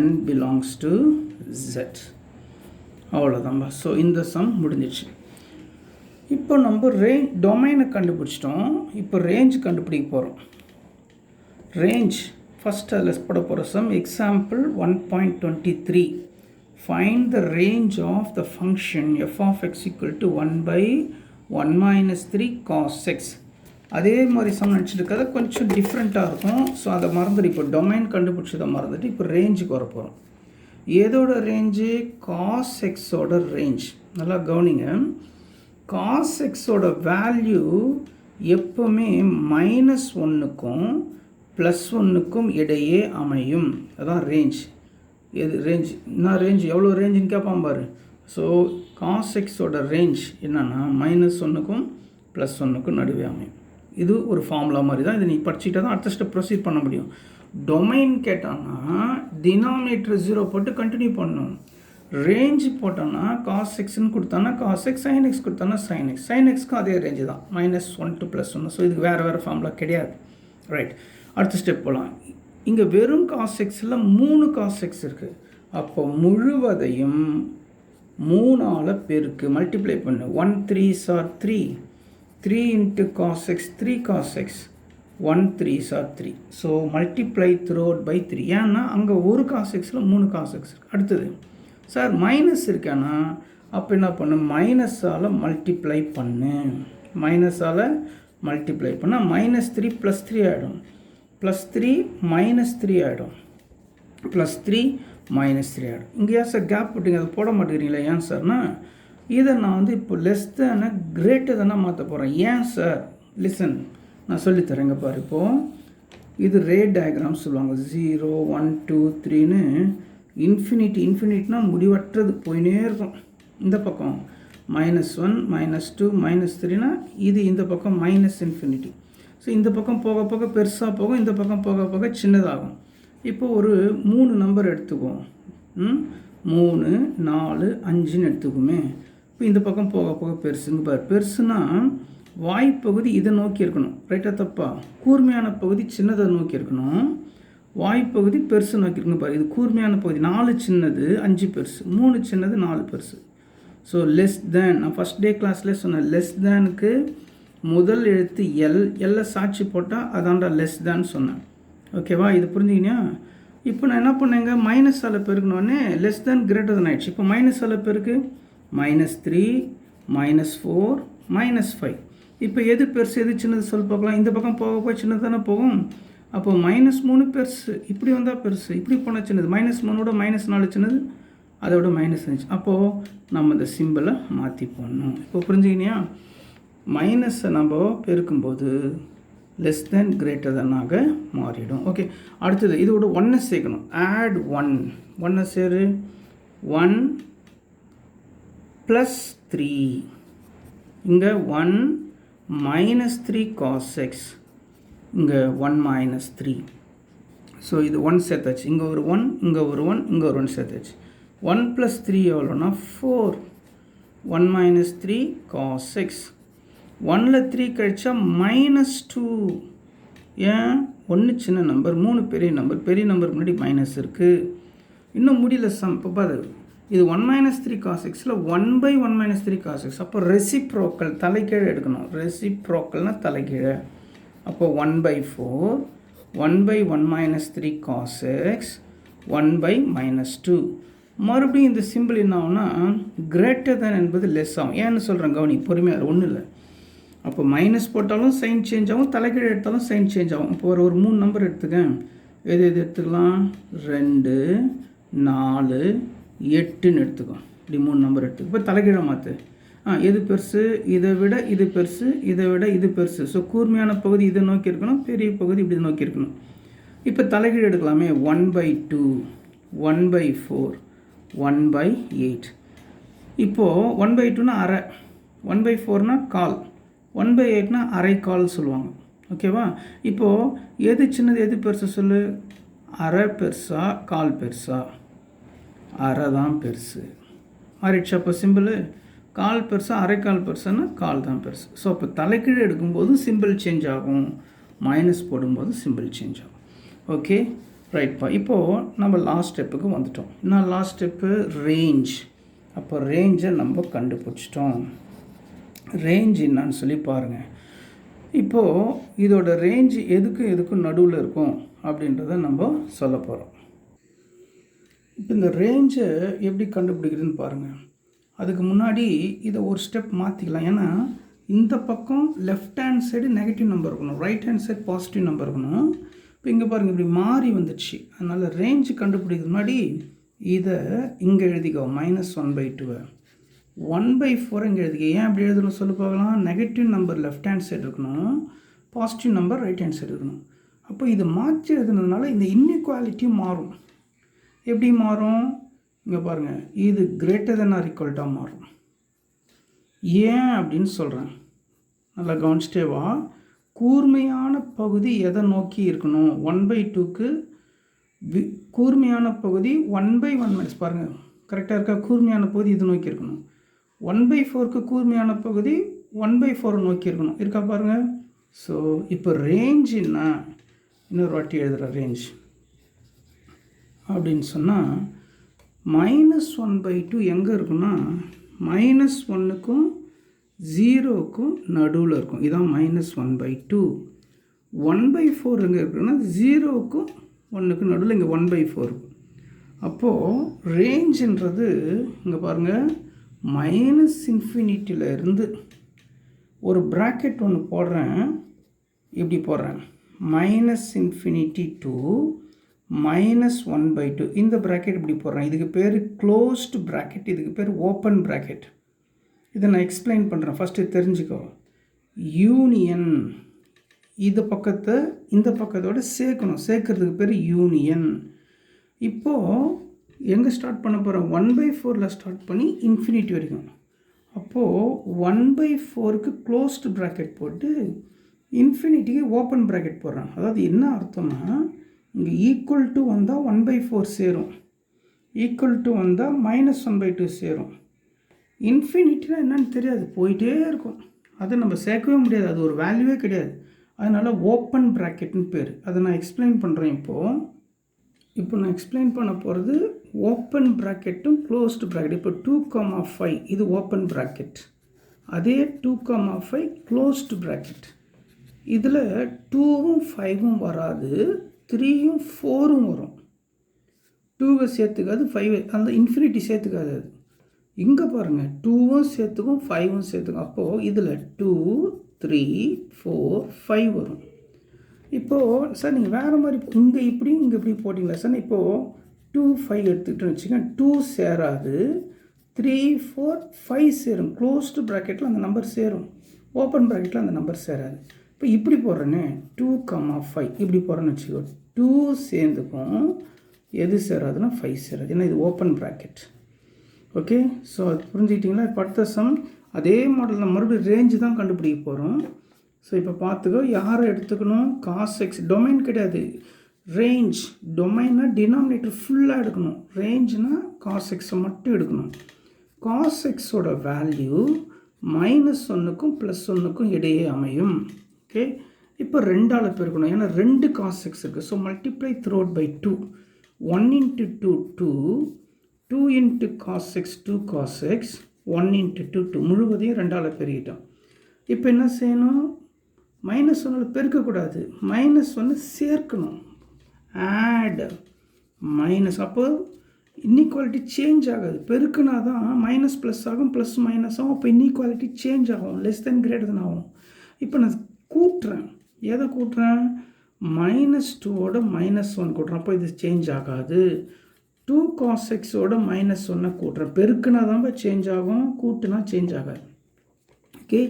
n belongs to z. அவ்வளோதான்பா. ஸோ இந்த சம் முடிஞ்சிடுச்சு. இப்போ நம்ம டொமைனை கண்டுபிடிச்சிட்டோம். இப்போ ரேஞ்ச் கண்டுபிடிக்க போகிறோம். ரேஞ்ச் ஃபஸ்ட் அதில் போட போகிற sum example 1.23. Find the range of the function f of x equal to 1 by 1 minus 3 cos x. அதே மாதிரி சம் நினச்சிட்டு இருக்கிறத கொஞ்சம் டிஃப்ரெண்ட்டாக இருக்கும். ஸோ அதை மறந்துட்டு இப்போ டொமைன் கண்டுபிடிச்சதை மறந்துட்டு இப்போ ரேஞ்சுக்கு வர போகிறோம். ஏதோட ரேஞ்சு? காஸ் எக்ஸோட ரேஞ்ச். நல்லா கவனிங்க. காஸ் எக்ஸோட வேல்யூ எப்போவுமே -1க்கும் +1க்கும் இடையே அமையும். அதான் ரேஞ்ச். எது ரேஞ்ச்? என்ன ரேஞ்ச்? எவ்வளோ ரேஞ்சுன்னு கேட்பான் பாரு. ஸோ காஸ் எக்ஸோட ரேஞ்ச் என்னென்னா -1க்கும் +1க்கும் நடுவே அமையும். இது ஒரு ஃபார்முலா மாதிரி தான். இதை நீ படிச்சுக்கிட்டா தான் அடுத்த ஸ்டெப் ப்ரொசீட் பண்ண முடியும். டொமைன் கேட்டான்னா டினாமினேட்டர் 0 போட்டு கண்டினியூ பண்ணணும். ரேஞ்ச் போட்டோன்னா காஸ் எக்ஸ்ன்னு கொடுத்தானா காஸ் எக்ஸ், சைன் எக்ஸ் கொடுத்தானா சைன் எக்ஸ். சைன் எக்ஸ்க்கும் அதே ரேஞ்சு தான், -1 to +1. ஸோ இதுக்கு வேறு ஃபார்முலா கிடையாது. ரைட், அடுத்த ஸ்டெப் போகலாம். இங்கே வெறும் காஸ் எக்ஸில் 3 காஸ் எக்ஸ் இருக்குது. அப்போ முழுவதையும் 3ஆல் பெருக்கு மல்டிப்ளை பண்ணு. 1 3s are 3. 3 into cos x 3 cos x. 1 3s are 3. So multiply throughout by 3. ஏன்னா அங்கே ஒரு காஸ் எக்ஸில் 3 காஸ் எக்ஸ் இருக்குது. அடுத்தது சார் மைனஸ் இருக்கானா, அப்போ என்ன பண்ணு? மைனஸால் மல்டிப்ளை பண்ணு. மைனஸால் மல்டிப்ளை பண்ணால் -3 +3 ஆகிடும். +3 -3 ஆகிடும். +3 -3 ஆகிடும். இங்கே ஏன் சார் கேப் விட்டிங்க? அதை போட மாட்டேங்கிறீங்களா? ஏன் சார்னா இதை நான் வந்து இப்போ லெஸ் தானே கிரேட்டர் தானே மாற்ற போகிறேன். ஏன் சார்? லிசன், நான் சொல்லித்தரேங்க பாரு. இப்போது இது ரே டயக்ராம் சொல்லுவாங்க. 0 1 2 3ன்னு இன்ஃபினிட்னா முடிவற்றது போயினே இருக்கும். இந்த பக்கம் -1 -2 -3னா இது இந்த பக்கம் -infinity. ஸோ இந்த பக்கம் போக போக பெருசாக போகும், இந்த பக்கம் போக போக சின்னதாகும். இப்போ ஒரு 3 நம்பர் எடுத்துக்குவோம். 3 4 5ன்னு எடுத்துக்குமே. இப்போ இந்த பக்கம் போக போக பெருசுங்க பாரு. பெருசுனா வாய்ப்பகுதி இதை நோக்கி இருக்கணும். ரைட்டாக தப்பா? கூர்மையான பகுதி சின்னதை நோக்கி இருக்கணும். வாய்ப்பகுதி பெருசு நோக்கி இருக்கணும் பாரு. இது கூர்மையான பகுதி. 4 சின்னது 5 பெருசு, 3 சின்னது 4 பெருசு. ஸோ லெஸ் தேன், நான் ஃபஸ்ட் டே கிளாஸ்லேயே சொன்னேன், லெஸ் தேனுக்கு முதல் எழுத்து எல்லை சாட்சி போட்டால் அதான்டா லெஸ் தேன் சொன்னேன். ஓகேவா? இது புரிஞ்சுக்கினியா? இப்போ நான் என்ன பண்ணேங்க, மைனஸால் பெருக்கணுன்னே லெஸ் தேன் கிரேட்டர் தேன் ஆகிடுச்சு. இப்போ மைனஸால் பெருக்கு -3 -4 -5. இப்போ எது பெருசு எது சின்னது சொல்லி பார்க்கலாம். இந்த பக்கம் போக போய் சின்னது தானே போகும். அப்போ -3 பெருசு, இப்படி வந்தால் பெருசு, இப்படி போனால் சின்னது. -3ஓட -4 சின்னது, அதோட -5. அப்போது நம்ம இந்த சிம்பிளை மாற்றி போடணும். இப்போ புரிஞ்சுக்கினியா? மைனஸை நம்ம பெருக்கும்போது லெஸ் தேன் கிரேட்டர் தேனாக மாறிடும். ஓகே, அடுத்தது இதோட 1 சேர்க்கணும். ஆட் 1 சேரு. 1 +3. இங்கே 1 -3 cos x, இங்கே 1 -3. ஸோ இது 1 சேர்த்தாச்சு. இங்கே ஒரு 1, இங்கே ஒரு 1, இங்கே ஒரு 1 சேர்த்தாச்சு. 1 + 3 எவ்வளோனா 4. 1 - 3 cos x. 1ல் 3 கழிச்சா -2. ஏன்? 1 சின்ன நம்பர், 3 பெரிய நம்பர். பெரிய நம்பருக்கு முன்னாடி மைனஸ் இருக்குது. இன்னும் முடியல சம். இப்போ பாரு, இது 1 - 3 cos xல 1/1 - 3 cos x. அப்போ ரெசிப்ரோக்கல் தலைக்கீழே எடுக்கணும். ரெசிப்ரோக்கல்னால் தலைக்கீழே. அப்போ 1/4 1/1 - 3 cos x 1/-2. மறுபடியும் இந்த சிம்பிள் என்ன ஆகும்னா கிரேட்டர் தேன் என்பது லெஸ் ஆகும். ஏன்னு சொல்கிறேன் கவனி, பொறுமையாக, ஒன்றும் இல்லை. அப்போ மைனஸ் போட்டாலும் சைன் சேஞ்ச் ஆகும், தலைக்கீழே எடுத்தாலும் சைன் சேஞ்ச் ஆகும். இப்போ ஒரு 3 நம்பர் எடுத்துக்கேன். எது எடுத்துக்கலாம்? 2 4 8ன்னு எடுத்துக்கோம். இப்படி 3 நம்பர் எடுத்துக்கோ. இப்போ தலைக்கீழே மாற்று. எது பெருசு? இதை விட இது பெருசு, இதை விட இது பெருசு. ஸோ கூர்மையான பகுதி இதை நோக்கி இருக்கணும், பெரிய பகுதி இப்படி நோக்கி இருக்கணும். இப்போ தலைகீழ் எடுக்கலாமே. 1/2 1/4 1/8. இப்போது 1/2னா அரை, 1/4னா கால், 1/8னா அரை கால் சொல்லுவாங்க. ஓகேவா? இப்போது எது சின்னது எது பெருசு சொல்லு? அரை பெருசா கால் பெருசா? அரை தான் பெருசு. மாறிடுச்சு. அப்போ சிம்பிள் கால் பெருசா அரைக்கால் பெருசுன்னா கால் தான் பெருசு. ஸோ அப்போ தலைக்கீழே எடுக்கும்போதும் சிம்பிள் சேஞ்ச் ஆகும், மைனஸ் போடும்போது சிம்பிள் சேஞ்ச் ஆகும். ஓகே ரைட்ப்பா. இப்போது நம்ம லாஸ்ட் ஸ்டெப்புக்கு வந்துட்டோம். என்ன லாஸ்ட் ஸ்டெப்பு? ரேஞ்ச். அப்போ ரேஞ்சை நம்ம கண்டுபிடிச்சிட்டோம். ரேஞ்ச் என்னான்னு சொல்லி பாருங்கள். இப்போது இதோட ரேஞ்ச் எதுக்கும் நடுவில் இருக்கும் அப்படின்றத நம்ம சொல்ல போகிறோம். இப்போ இந்த ரேஞ்சை எப்படி கண்டுபிடிக்கிறதுன்னு பாருங்கள். அதுக்கு முன்னாடி இதை ஒரு ஸ்டெப் மாற்றிக்கலாம். ஏன்னா இந்த பக்கம் left hand side negative number இருக்கணும், right hand side positive number இருக்கணும். இப்போ இங்கே பாருங்கள் இப்படி மாறி வந்துடுச்சு. அதனால் ரேஞ்சு கண்டுபிடிக்கிறது முன்னாடி இதை இங்கே எழுதிக்கோ, -1/2 1/4 இங்கே எழுதிக்க. ஏன் அப்படி எழுதணும் சொல்லி பார்க்கலாம். Negative number left hand side இருக்கணும், positive number right hand side இருக்கணும். அப்போ இதை மாற்றி எழுதுனதுனால இந்த இன்இக்வாலிட்டியும் மாறும். எப்படி மாறும்? இங்கே பாருங்கள், இது > மாறும். ஏன் அப்படின்னு சொல்கிறேன், நல்லா கவனிச்சிட்டேவா. கூர்மையான பகுதி எதை நோக்கி இருக்கணும்? 1/2க்கு கூர்மையான பகுதி 1/1 பாருங்கள் கரெக்டாக இருக்கா? கூர்மையான பகுதி இது நோக்கி இருக்கணும். 1/4க்கு கூர்மையான பகுதி 1/4 நோக்கி இருக்கணும். இருக்கா பாருங்கள். ஸோ இப்போ ரேஞ்சுன்னா இன்னொரு வாட்டி எழுதுகிற ரேஞ்ச் அப்படின்னு சொன்னால் -1/2 எங்கே இருக்குன்னா -1க்கும் 0க்கும் நடுவில் இருக்கும். இதான் -1/2. 1/4 எங்கே இருக்குன்னா 0க்கும் 1க்கும் நடுவில் இங்கே 1/4 இருக்கும். அப்போது ரேஞ்சுன்றது இங்கே பாருங்கள், -∞ இருந்து ஒரு ப்ராக்கெட் ஒன்று போடுறேன். இப்படி போடுறேன், -∞ to -1/2. இந்த ப்ராக்கெட் இப்படி போடுறேன். இதுக்கு பேர் க்ளோஸ்டு ப்ராக்கெட், இதுக்கு பேர் ஓப்பன் ப்ராக்கெட். இதை நான் எக்ஸ்பிளைன் பண்ணுறேன், ஃபஸ்ட்டு தெரிஞ்சுக்கோ. யூனியன் இந்த பக்கத்தோடு சேர்க்கறதுக்கு பேர் யூனியன். இப்போது எங்கே ஸ்டார்ட் பண்ண போகிறோம்? 1/4 ஸ்டார்ட் பண்ணி இன்ஃபினிட்டி வரைக்கும். அப்போது 1/4க்கு க்ளோஸ்டு ப்ராக்கெட் போட்டு இன்ஃபினிட்டிக்கு ஓப்பன் ப்ராக்கெட் போடுறேன். அதாவது என்ன அர்த்தம்னா, இங்கே ஈக்குவல் டு வந்தால் 1/4 சேரும், ஈக்குவல் டு வந்தால் -1/2 சேரும். இன்ஃபினிட்டினா என்னன்னு தெரியாது, போயிட்டே இருக்கும். அதை நம்ம சேர்க்கவே முடியாது, அது ஒரு வேல்யூவே கிடையாது. அதனால் ஓப்பன் ப்ராக்கெட்னு பேர். அதை நான் எக்ஸ்பிளைன் பண்ணுறேன். இப்போ நான் எக்ஸ்பிளைன் பண்ண போகிறது ஓப்பன் ப்ராக்கெட்டும் க்ளோஸ்டு ப்ராக்கெட். இப்போ 2,5 இது ஓப்பன் ப்ராக்கெட், அதே 2,5 க்ளோஸ்டு ப்ராக்கெட். இதில் 2ம் 5ம் வராது, 3யும் 4ம் வரும். 2வை சேர்த்துக்காது, 5 அந்த இன்ஃபினிட்டி சேர்த்துக்காது. அது இங்கே பாருங்கள், 2வும் சேர்த்துக்கும் 5வும் சேர்த்துக்கும். அப்போது இதில் 2, 3, 4, 5 வரும். இப்போது சார் நீங்கள் வேறு மாதிரி இங்கே இப்படி போட்டிங்களா சார்? இப்போது 2, 5 எடுத்துக்கிட்டோன்னு வச்சுக்கோங்க. 2 சேராது, 3, 4, 5 சேரும். க்ளோஸ்டு ப்ராக்கெட்டில் அந்த நம்பர் சேரும், ஓப்பன் ப்ராக்கெட்டில் அந்த நம்பர் சேராது. இப்போ இப்படி போடுறேன்னே 2,5 இப்படி போடுறேன்னு வச்சுக்கோ. 2 சேர்ந்துக்கும், எது சேராதுன்னா 5 சேராது, ஏன்னா இது ஓப்பன் ப்ராக்கெட். ஓகே, ஸோ அது புரிஞ்சுக்கிட்டிங்களா? இப்போ அடுத்த சம் அதே மாடல் நம்ம மறுபடியும் ரேஞ்சு தான் கண்டுபிடிக்க போகிறோம். ஸோ இப்போ பார்த்துக்கோ, யாரை எடுத்துக்கணும்? cos x. டொமைன் கிடையாது, ரேஞ்ச். டொமைன்னா டினாமினேட்டர் ஃபுல்லாக எடுக்கணும், ரேஞ்சுனா cos x மட்டும் எடுக்கணும். cos xோட வேல்யூ -1க்கும் +1க்கும் இடையே அமையும். ஓகே, இப்போ 2ஆல் பெருக்கணும், ஏன்னா 2 cos x இருக்குது. So multiply throughout by 2. 1 × 2 2, 2 × cos x 2 cos x, 1 × 2 2, முழுவதையும் 2ஆல் பெருக்கிட்டோம். இப்போ என்ன செய்யணும்? -1 பெருக்கக்கூடாது, -1 சேர்க்கணும், ஆட் மைனஸ். அப்போ இன்இக்வாலிட்டி சேஞ்ச் ஆகாது. பெருக்குனா தான் மைனஸ் ப்ளஸ் ஆகும், ப்ளஸ் மைனஸ் ஆகும். அப்போ இன்இக்வாலிட்டி சேஞ்ச் ஆகும், லெஸ் தென் கிரேட்டர் தென் ஆகும். இப்போ நான் கூட்டுறேன், எதை கூட்டுறேன்? -2ஓட -1 கூட்டுறேன். அப்போ இது சேஞ்ச் ஆகாது. 2 cos xோட -1 கூட்டுறேன். பெருக்குனா தான் சேஞ்ச் ஆகும், கூட்டுனா சேஞ்ச் ஆகாது. ஓகே,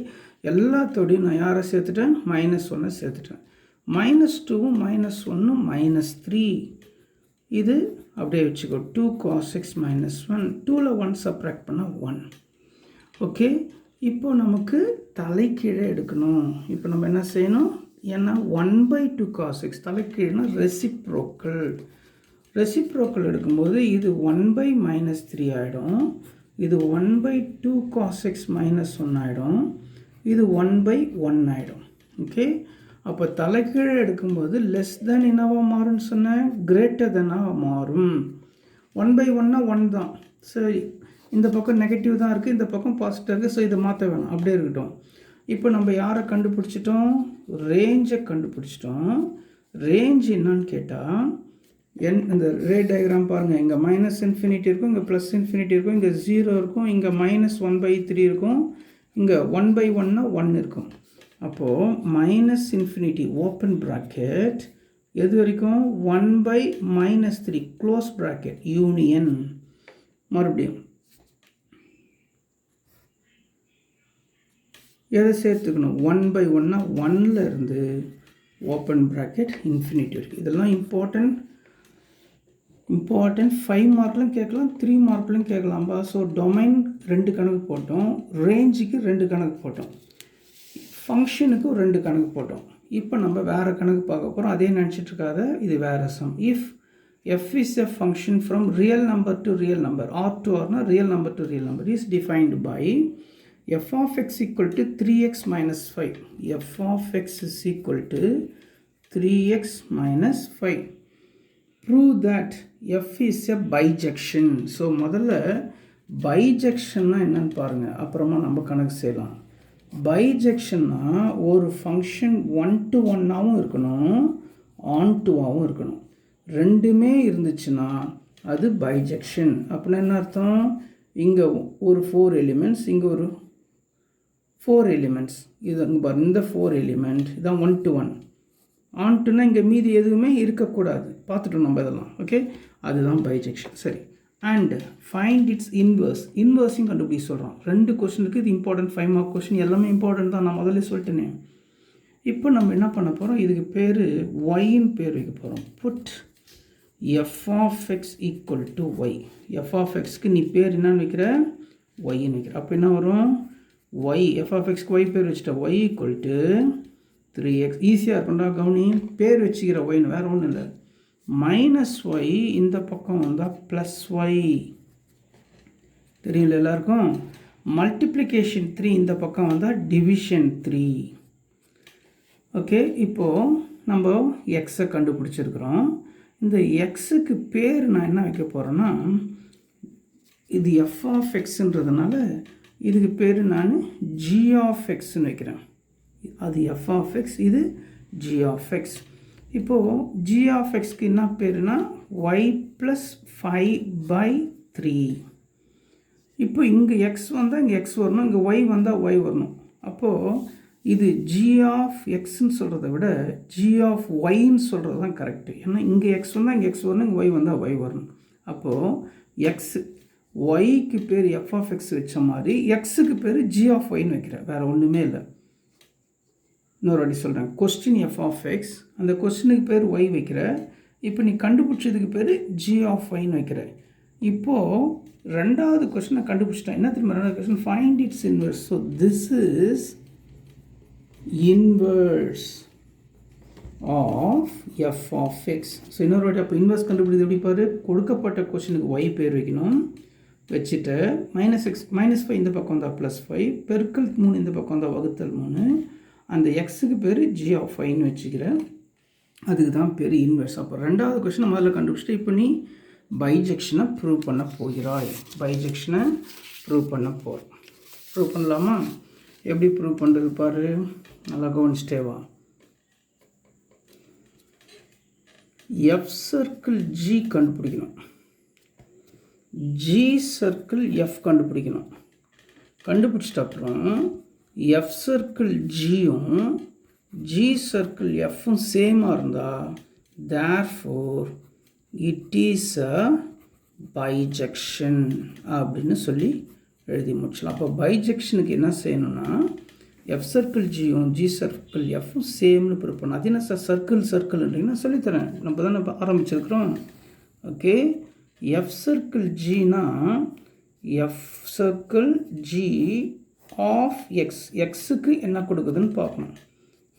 எல்லாத்தோடையும் நான் யாரை சேர்த்துட்டேன்? -1 சேர்த்துட்டேன். -2வும் -1ம் -3. இது அப்படியே வச்சுக்கோ. 2 cos x -1, 2ல் 1 சப்ராக்ட் பண்ணால் 1. ஓகே, இப்போ நமக்கு தலைக்கீழே எடுக்கணும். இப்போ நம்ம என்ன செய்யணும்? ஏன்னா 1/2 cos x தலைக்கீழேனா ரெசிப்ரோக்கல். ரெசிப்ரோக்கல் எடுக்கும்போது இது 1/-3 ஆகிடும், இது 1/2 cos x -1 ஆகிடும், இது 1/1 ஆகிடும். ஓகே, அப்போ தலைகீழ் எடுக்கும்போது லெஸ் தென் என்னவா மாறும்னு சொன்னேன், கிரேட்டர் தென்னாக மாறும். 1/1னா 1 தான். சரி, இந்த பக்கம் நெகட்டிவ் தான் இருக்குது, இந்த பக்கம் பாசிட்டிவ் இருக்குது. ஸோ இதை மாற்ற வேணும், அப்படியே இருக்கட்டும். இப்போ நம்ம யாரை கண்டுபிடிச்சிட்டோம், ரேஞ்சை கண்டுபிடிச்சிட்டோம். ரேஞ்ச் என்னன்னு கேட்டால் இந்த ரே டயக்ராம் பாருங்கள், இங்கே -∞ இருக்கும், இங்கே +∞ இருக்கும், இங்கே 0 இருக்கும், இங்கே -1/3 இருக்கும், இங்கே 1/1னா 1 இருக்கும். அப்போது -∞ ஓப்பன் ப்ராக்கெட் எது வரைக்கும் 1/-3 க்ளோஸ் ப்ராக்கெட் யூனியன். மறுபடியும் எதை சேர்த்துக்கணும், 1/1னா 1ல் இருந்து ஓப்பன் ப்ராக்கெட் இன்ஃபினிட்டி இருக்குது. இதெல்லாம் இம்பார்ட்டன்ட் 5 மார்க்லையும் கேட்கலாம், 3 மார்க்லையும் கேட்கலாம்பா. ஸோ டொமைன் 2 கணக்கு போட்டோம், ரேஞ்சுக்கு 2 கணக்கு போட்டோம், ஃபங்க்ஷனுக்கு 2 கணக்கு போட்டோம். இப்போ நம்ம வேறு கணக்கு பார்க்க போகிறோம். அதே நினச்சிட்டு இருக்காத, இது வேறு sum. If f is a function from real number to real number, r to r na real number to real number is defined by f of x equal to 3x minus 5. f of x is equal to 3x minus 5. Prove that f is a bijection. So முதல்ல பைஜெக்ஷன்னா என்னன்னு பாருங்கள், அப்புறமா நம்ம கணக்கு செய்யலாம். பைஜெக்ஷன்னா ஒரு ஃபங்க்ஷன் 1-to-1ஆகவும் இருக்கணும், on-to-ஆகவும் இருக்கணும். ரெண்டுமே இருந்துச்சுன்னா அது பைஜெக்ஷன். அப்படின்னா என்ன அர்த்தம், இங்கே ஒரு 4 எலிமெண்ட்ஸ், இங்கே ஒரு 4 எலிமெண்ட்ஸ், இது அங்கே பாருங்கள், இந்த 4 எலிமெண்ட் இதான் 1-to-1. ஆன்ட்டுனா இங்கே மீதி எதுவுமே இருக்கக்கூடாது, பார்த்துட்டோம் நம்ம இதெல்லாம். ஓகே, அதுதான் பைஜெக்ஷன். சரி, அண்ட் ஃபைண்ட் இட்ஸ் இன்வர்ஸையும் கண்டுபிடிக்க சொல்கிறோம். 2 கொஸ்டினுக்கு இது இம்பார்ட்டன்ட். 5 மார்க் கொஸ்டின் எல்லாமே இம்பார்ட்டன்ட் தான், நான் முதல்ல சொல்லிட்டேனே. இப்போ நம்ம என்ன பண்ண போகிறோம், இதுக்கு பேர் ஒய்ன்னு பேர் வைக்க போகிறோம். Put f of x equal to y. f of xக்கு நீ பேர் என்னன்னு வைக்கிற, ஒய்ன்னு வைக்கிற. அப்போ என்ன வரும், y f of xக்கு y பேர் வச்சுட்ட, y equal to 3x. ஈஸியாக இருக்கும்டா, கவனி, பேர் வச்சுக்கிற ஒய்னு, வேறு ஒன்றும் இல்லை. -y இந்த பக்கம் வந்தால் +y, தெரியல எல்லாருக்கும். மல்டிப்ளிகேஷன் 3 இந்த பக்கம் வந்தால் டிவிஷன் 3. ஓகே, இப்போது நம்ம எக்ஸை கண்டுபிடிச்சிருக்கிறோம். இந்த எக்ஸுக்கு பேர் நான் என்ன வைக்க போகிறேன்னா, இது f of xன்றதுனால இதுக்கு பேர் நான் g of xன்னு வைக்கிறேன். அது f of x, இது g of x. இப்போது g of xக்கு என்ன பேருனா y + 5/3. இப்போ இங்கே x வந்தால் இங்கே x வரணும், இங்கே y வந்தால் y வரணும். அப்போது இது g of xன்னு சொல்கிறத விட g of yன்னு சொல்கிறது தான் கரெக்டு. ஏன்னா இங்கே x வந்தால் இங்கே x வரணும், இங்கே y வந்தால் y வரணும். அப்போது x yக்கு பேர் f of x வச்ச மாதிரி xக்கு பேர் g of yன்னு வைக்கிறேன், வேறு ஒன்றுமே இல்லை. இன்னொரு வாட்டி சொல்கிறேன், கொஸ்டின் f of x, அந்த கொஸ்டினுக்கு பேர் y வைக்கிற. இப்போ நீ கண்டுபிடிச்சதுக்கு பேர் g of yன்னு வைக்கிற. இப்போது ரெண்டாவது கொஸ்டினை கண்டுபிடிச்சிட்டேன். என்ன தெரியுமா ரெண்டாவது question, find its inverse. So this is inverse of f of x. So இன்னொரு வாட்டி அப்போ இன்வர்ஸ் கண்டுபிடிது எப்படி பாரு, கொடுக்கப்பட்ட கொஸ்டினுக்கு y பேர் வைக்கணும், வச்சுட்டு -x -5 இந்த பக்கம் வந்தால் +5, பெருக்கல் 3 இந்த பக்கம் வந்தால் ÷ 3, அந்த எக்ஸுக்கு பேர் g of yன்னு வச்சுக்கிறேன். அதுக்கு தான் பேர் இன்வெர்ஸ். அப்போ ரெண்டாவது கொஸ்டினை முதல்ல கண்டுபிடிச்சிட்டு இப்போ நீ பைஜெக்ஷனை ப்ரூவ் பண்ண போகிறாய். பைஜெக்ஷனை ப்ரூவ் பண்ண ப்ரூவ் பண்ணலாமா? எப்படி ப்ரூவ் பண்ணுறது பாரு, நல்லா கவனிச்சிட்டே வா. எஃப் சர்க்கிள் ஜி கண்டுபிடிக்கணும், ஜி சர்க்கிள் எஃப் கண்டுபிடிக்கணும். கண்டுபிடிச்சிட்ட அப்புறம் எஃப் சர்க்கிள் ஜியும் ஜி சர்க்கிள் எஃப்பும் சேமாக இருந்தால் therefore it is a bijection அப்படின்னு சொல்லி எழுதி முடிச்சலாம். அப்போ பைஜெக்ஷனுக்கு என்ன செய்யணும்னா எஃப் சர்க்கிள் ஜியும் ஜி சர்க்கிள் எஃப்பும் சேம்னு ப்ரூவ் பண்ணணும். அது என்ன சார் சர்க்கிள்ன்றீங்கன்னா சொல்லித்தரேன், நம்ம தானே ஆரம்பிச்சிருக்கிறோம். ஓகே, எஃப் சர்க்கிள் ஜினா F circle G of X, எக்ஸுக்கு என்ன கொடுக்குதுன்னு பார்க்கணும்.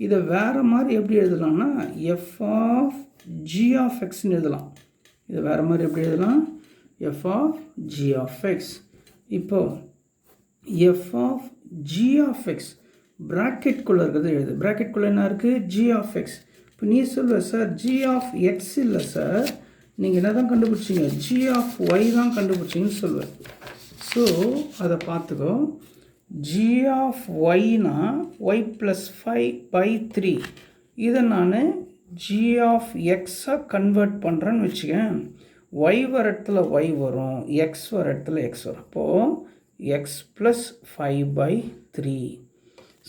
இதை வேறு மாதிரி எப்படி எழுதலாம்னா எஃப் ஆஃப் ஜி ஆஃப் எக்ஸ்ன்னு எழுதலாம். இது வேறு மாதிரி எப்படி எழுதலாம், F of G of X. இப்போது F of G of X ப்ராக்கெட்குள்ளே இருக்கிறது எழுது. ப்ராக்கெட்குள்ளே என்ன இருக்குது, ஜி ஆஃப் எக்ஸ். இப்போ நீ சொல்லுவ சார் ஜி ஆஃப் எக்ஸ் இல்லை சார், நீங்கள் என்ன தான் கண்டுபிடிச்சிங்க, ஜி ஆஃப் ஒய் தான் கண்டுபிடிச்சிங்கன்னு சொல்லுவேன். ஸோ அதை பார்த்துக்கோ. ஜி ஆஃப் ஒய்னா ஒய் ப்ளஸ் 5/3. இதை நான் ஜி ஆஃப் எக்ஸாக கன்வெர்ட் பண்ணுறேன்னு வச்சுக்கேன். ஒய் வர இடத்துல ஒய் வரும், எக்ஸ் வர இடத்துல எக்ஸ் வரும். அப்போது எக்ஸ் ப்ளஸ் 5/3.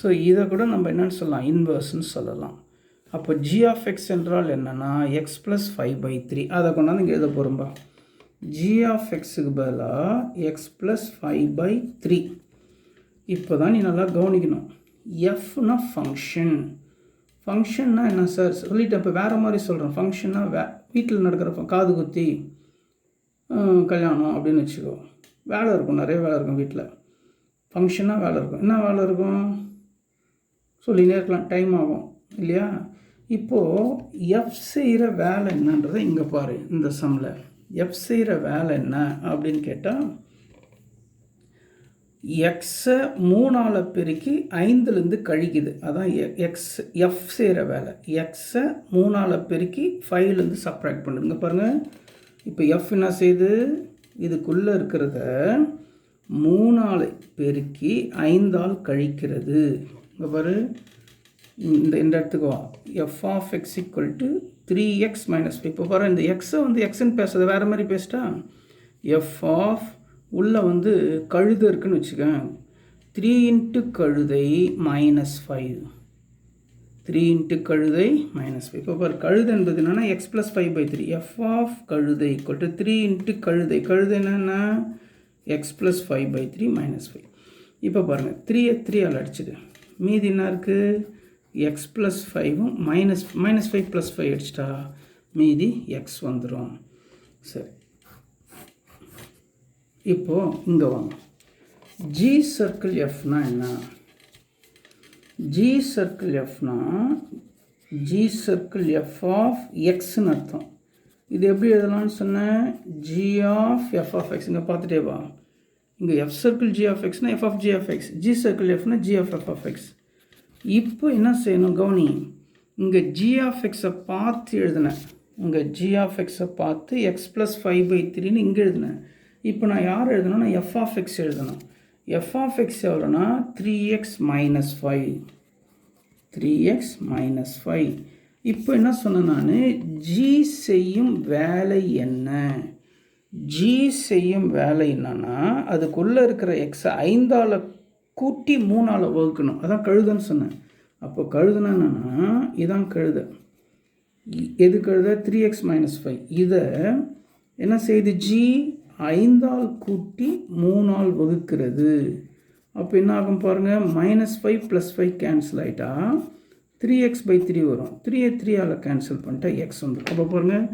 ஸோ இதை கூட நம்ம என்னென்னு சொல்லலாம், இன்வர்ஸ்ன்னு சொல்லலாம். அப்போ ஜி ஆஃப் எக்ஸ் என்றால் என்னென்னா எக்ஸ் ப்ளஸ் 5/3. அதை கொண்டாந்து இங்கே எழுத போகிறோம்பா. ஜி ஆஃப் எக்ஸுக்கு பதிலாக எக்ஸ் ப்ளஸ் 5/3. இப்போ தான் நீ நல்லா கவனிக்கணும். எஃப்னா ஃபங்க்ஷன். ஃபங்க்ஷன்னா என்ன சார் சொல்லிவிட்டு இப்போ வேறு மாதிரி சொல்கிறேன். ஃபங்க்ஷன்னா வீட்டில் நடக்கிற காது குத்தி கல்யாணம் அப்படின்னு வச்சுக்கோ, வேலை இருக்கும், நிறைய வேலை இருக்கும் வீட்டில். ஃபங்க்ஷனாக வேலை இருக்கும். என்ன வேலை இருக்கும் சொல்லினே இருக்கலாம், டைம் ஆகும் இல்லையா. இப்போது எஃப் செய்கிற வேலை என்னன்றதை இங்கே பாரு. இந்த சம்மில் எஃப் செய்கிற வேலை என்ன அப்படின்னு கேட்டால், எக்ஸை 3ஆல் பெருக்கி 5லேருந்து கழிக்குது. அதான் எஃப் செய்கிற வேலை. எக்ஸை 3ஆல் பெருக்கி 5லேருந்து சப்ராக்ட் பண்ணுது. இங்கே பாருங்கள், இப்போ எஃப் என்ன செய்யுது, இதுக்குள்ளே இருக்கிறத 3ஆல் பெருக்கி 5ஆல் கழிக்கிறது. இங்கே பாரு, இந்த இடத்துக்கு f of X equal to 3x - 5. இப்போ பாரு, இந்த எக்ஸை எக்ஸ்ன்னு பேசுறது வேறு மாதிரி பேசிட்டா, எஃப் ஆஃப் உள்ளே கழுதை இருக்குன்னு வச்சுக்கேன். 3 × கழுதை -5. 3 × கழுதை -5. இப்போ பாரு, கழுதை என்பது என்னென்னா எக்ஸ் ப்ளஸ் 5/3. எஃப் ஆஃப் கழுதை ஈக்குவல் டு 3 × கழுதை. கழுதை என்னென்னா எக்ஸ் ப்ளஸ் 5/3 -5. இப்போ பாருங்கள், 3ஐ 3ஆல் அடிச்சுது. மீதி என்ன இருக்குது, எக்ஸ் ப்ளஸ் 5ம் -5 + 5 அடிச்சிட்டா மீதி எக்ஸ் வந்துடும். சரி, இப்போது இங்கே வாங்க. ஜி சர்க்கிள் எஃப்னா என்ன, ஜி சர்க்கிள் எஃப்னா ஜி சர்க்கிள் எஃப் ஆஃப் எக்ஸ்ன்னு அர்த்தம். இது எப்படி எழுதலாம்னு சொன்னேன், G of F of X. இங்கே பார்த்துட்டே வா, இங்கே எஃப் சர்க்கிள் ஜி ஆஃப் எக்ஸ்னா F of G of X, G circle எஃப்னா G of F of X. இப்போ என்ன செய்யணும் கவனி, இங்கே ஜி ஆஃப் எக்ஸை பார்த்து எழுதினேன். இங்கே ஜி ஆஃப் எக்ஸை பார்த்து எக்ஸ் ப்ளஸ் 5/3ன்னு இங்கே எழுதினேன். இப்போ நான் யார் எழுதணும்னா எஃப் ஆஃப் எக்ஸ் எழுதணும். எஃப் ஆஃப் எக்ஸ் எவ்வளோனா 3x - 5. 3x - 5. இப்போ என்ன சொன்னேன் நான், ஜி செய்யும் வேலை என்ன, ஜி செய்யும் வேலை என்னன்னா அதுக்குள்ளே இருக்கிற எக்ஸை 5ஆல் கூட்டி 3ஆல் வகுக்கணும். அதான் கழுதைன்னு சொன்னேன். அப்போ கழுதுனா என்னென்னா இதான் கழுதை. எது கழுதை, 3x - 5. இதை என்ன செய்யுது, ஜி 5ஆல் கூட்டி 3ஆல் வகுக்கிறது. அப்போ என்ன ஆகும் பாருங்கள், -5 + 5 கேன்சல் ஆகிட்டா 3x/3 வரும். 3ஐ 3ஆல் கேன்சல் பண்ணிட்டா எக்ஸ் வந்துடும். அப்போ பாருங்கள்,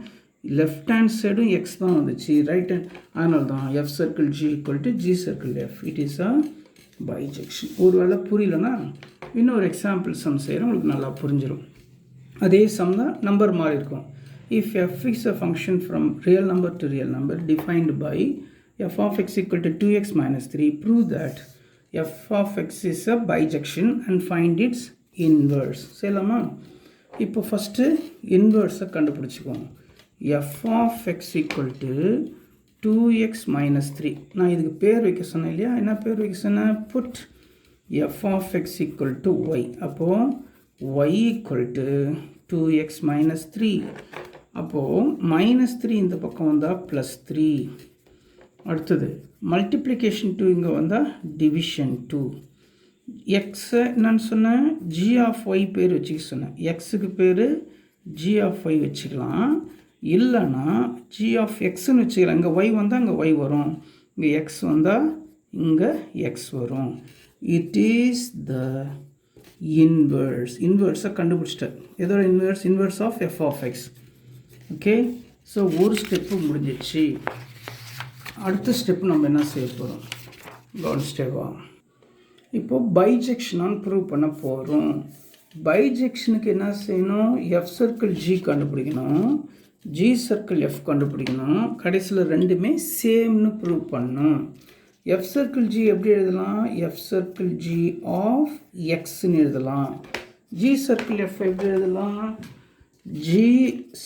லெஃப்ட் ஹேண்ட் சைடும் எக்ஸ் தான் வந்துச்சு, ரைட் ஹேண்ட். அதனால தான் F circle G equal to G circle F. It is a bijection. ஒரு வேளை புரியலன்னா இன்னொரு எக்ஸாம்பிள் சம் செய்கிறேன், உங்களுக்கு நல்லா புரிஞ்சிடும். அதே சம் தான், நம்பர் மாறி இருக்கும். If f is a function from real number to real number defined by f of x equal to 2x - 3, prove that f of x is a bijection and find its inverse. செய்யலாமா? இப்போ first இன்வர்ஸை கண்டுபிடிச்சிக்குவோம். f of x equal to 2x - 3. நான் இதுக்கு பேர் வைக்க சொன்னேன் இல்லையா, என்ன பேர் வைக்க சொன்னேன், put f of x equal to y. அப்போது y equal to 2x - 3. அப்போது -3 இந்த பக்கம் வந்தால் +3. அடுத்தது மல்டிப்ளிகேஷன் 2 இங்கே வந்தால் டிவிஷன் 2. எக்ஸை என்னன்னு சொன்னேன், ஜி ஆஃப் ஒய் பேர் வச்சுக்க சொன்னேன். எக்ஸுக்கு பேர் ஜி ஆஃப் ஒய் வச்சுக்கலாம், இல்லைன்னா ஜி ஆஃப் எக்ஸ்ன்னு வச்சுக்கலாம். இங்கே ஒய் வந்தால் இங்கே ஒய் வரும், இங்கே எக்ஸ் வந்தால் இங்கே எக்ஸ் வரும். It is the inverse. இன்வர்ஸை கண்டுபிடிச்சிட்டேன். எதோட inverse, inverse of F of X. Okay, so ஒரு ஸ்டெப்பு முடிஞ்சிச்சு. அடுத்த ஸ்டெப்பு நம்ம என்ன செய்ய போகிறோம், கவனிச்சிட்டேவா. இப்போது பைஜெக்ஷனான்னு ப்ரூவ் பண்ண போகிறோம். பைஜெக்ஷனுக்கு என்ன செய்யணும், எஃப் சர்க்கிள் ஜி கண்டுபிடிக்கணும். ஜி சர்க்கிள் எஃப் கண்டுபிடிக்கணும். கடைசியில் ரெண்டுமே சேம்னு ப்ரூவ் பண்ணணும். எஃப் சர்க்கிள் ஜி எப்படி எழுதலாம்? எஃப் சர்க்கிள் ஜி ஆஃப் எக்ஸ்ன்னு எழுதலாம். ஜி சர்க்கிள் எஃப் எப்படி எழுதலாம்? ஜி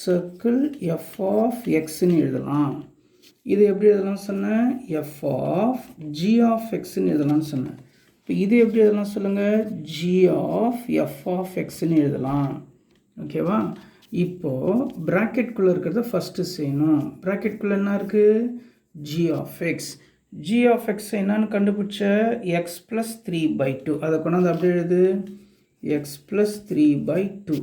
சர்க்கிள் எஃப் ஆஃப் எக்ஸ்ன்னு எழுதலாம். இது எப்படி எழுதலாம் சொன்னேன்? எஃப் ஆஃப் ஜி ஆஃப் எக்ஸ்ன்னு எழுதலாம்னு சொன்னேன். இப்போ இது எப்படி எழுதலாம் சொல்லுங்கள்? ஜி ஆஃப் எஃப் ஆஃப் எக்ஸ்ன்னு எழுதலாம். ஓகேவா? இப்போது ப்ராக்கெட்குள்ளே இருக்கிறத ஃபஸ்ட்டு செய்யணும். ப்ராக்கெட்குள்ளே என்ன இருக்குது? G of X. G of x என்னன்னு கண்டுபிடிச்ச? X plus 3/2. அதை கொண்டாந்து அப்படி எழுது, எக்ஸ் ப்ளஸ் 3/2.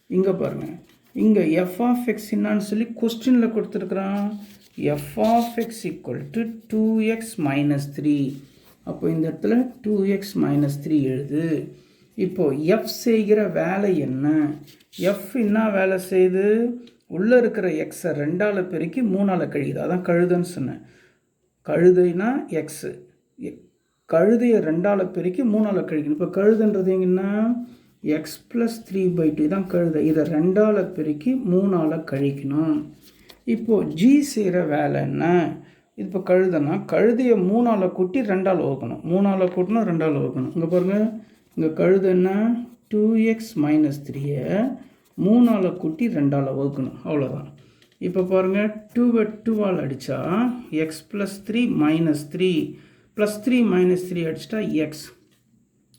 இங்கே பாருங்கள், இங்கே எஃப் ஆஃப் எக்ஸ் என்னான்னு சொல்லி கொஸ்டினில் கொடுத்துருக்குறான். F of X equal to 2x minus 3. அப்போ இந்த இடத்துல 2x மைனஸ் 3 எழுது. இப்போது எஃப் செய்கிற வேலை என்ன? எஃப் என்ன வேலை செய்யுது? உள்ளே இருக்கிற எக்ஸை 2ஆல் பெருக்கி 3ஆல் கழியுது. அதான் கழுதைன்னு சொன்னேன். கழுதைனா எக்ஸு, கழுதையை 2ஆல் பெருக்கி 3ஆல் கழிக்கணும். இப்போ கழுதுன்றது எங்கன்னா எக்ஸ் ப்ளஸ் 3/2 தான் கழுதை. இதை 2ஆல் பெருக்கி 3ஆல் கழிக்கணும். இப்போது ஜி செய்கிற வேலை என்ன? இப்போ கழுதைனா கழுதையை 3ஆல் கூட்டி 2ஆல் வகுக்கணும். 3ஆல் கூட்டணும் 2ஆல் வகுக்கணும். இங்கே பாருங்கள், இங்கே கழுதைன்னா 2x மைனஸ் 3-ஐ 3ஆல் கூட்டி 2ஆல் வகுக்கணும். அவ்வளோதான். இப்போ பாருங்கள், 2-வை 2ஆல் அடித்தா X plus 3 minus 3 plus 3 minus 3 அடிச்சிட்டா எக்ஸ்.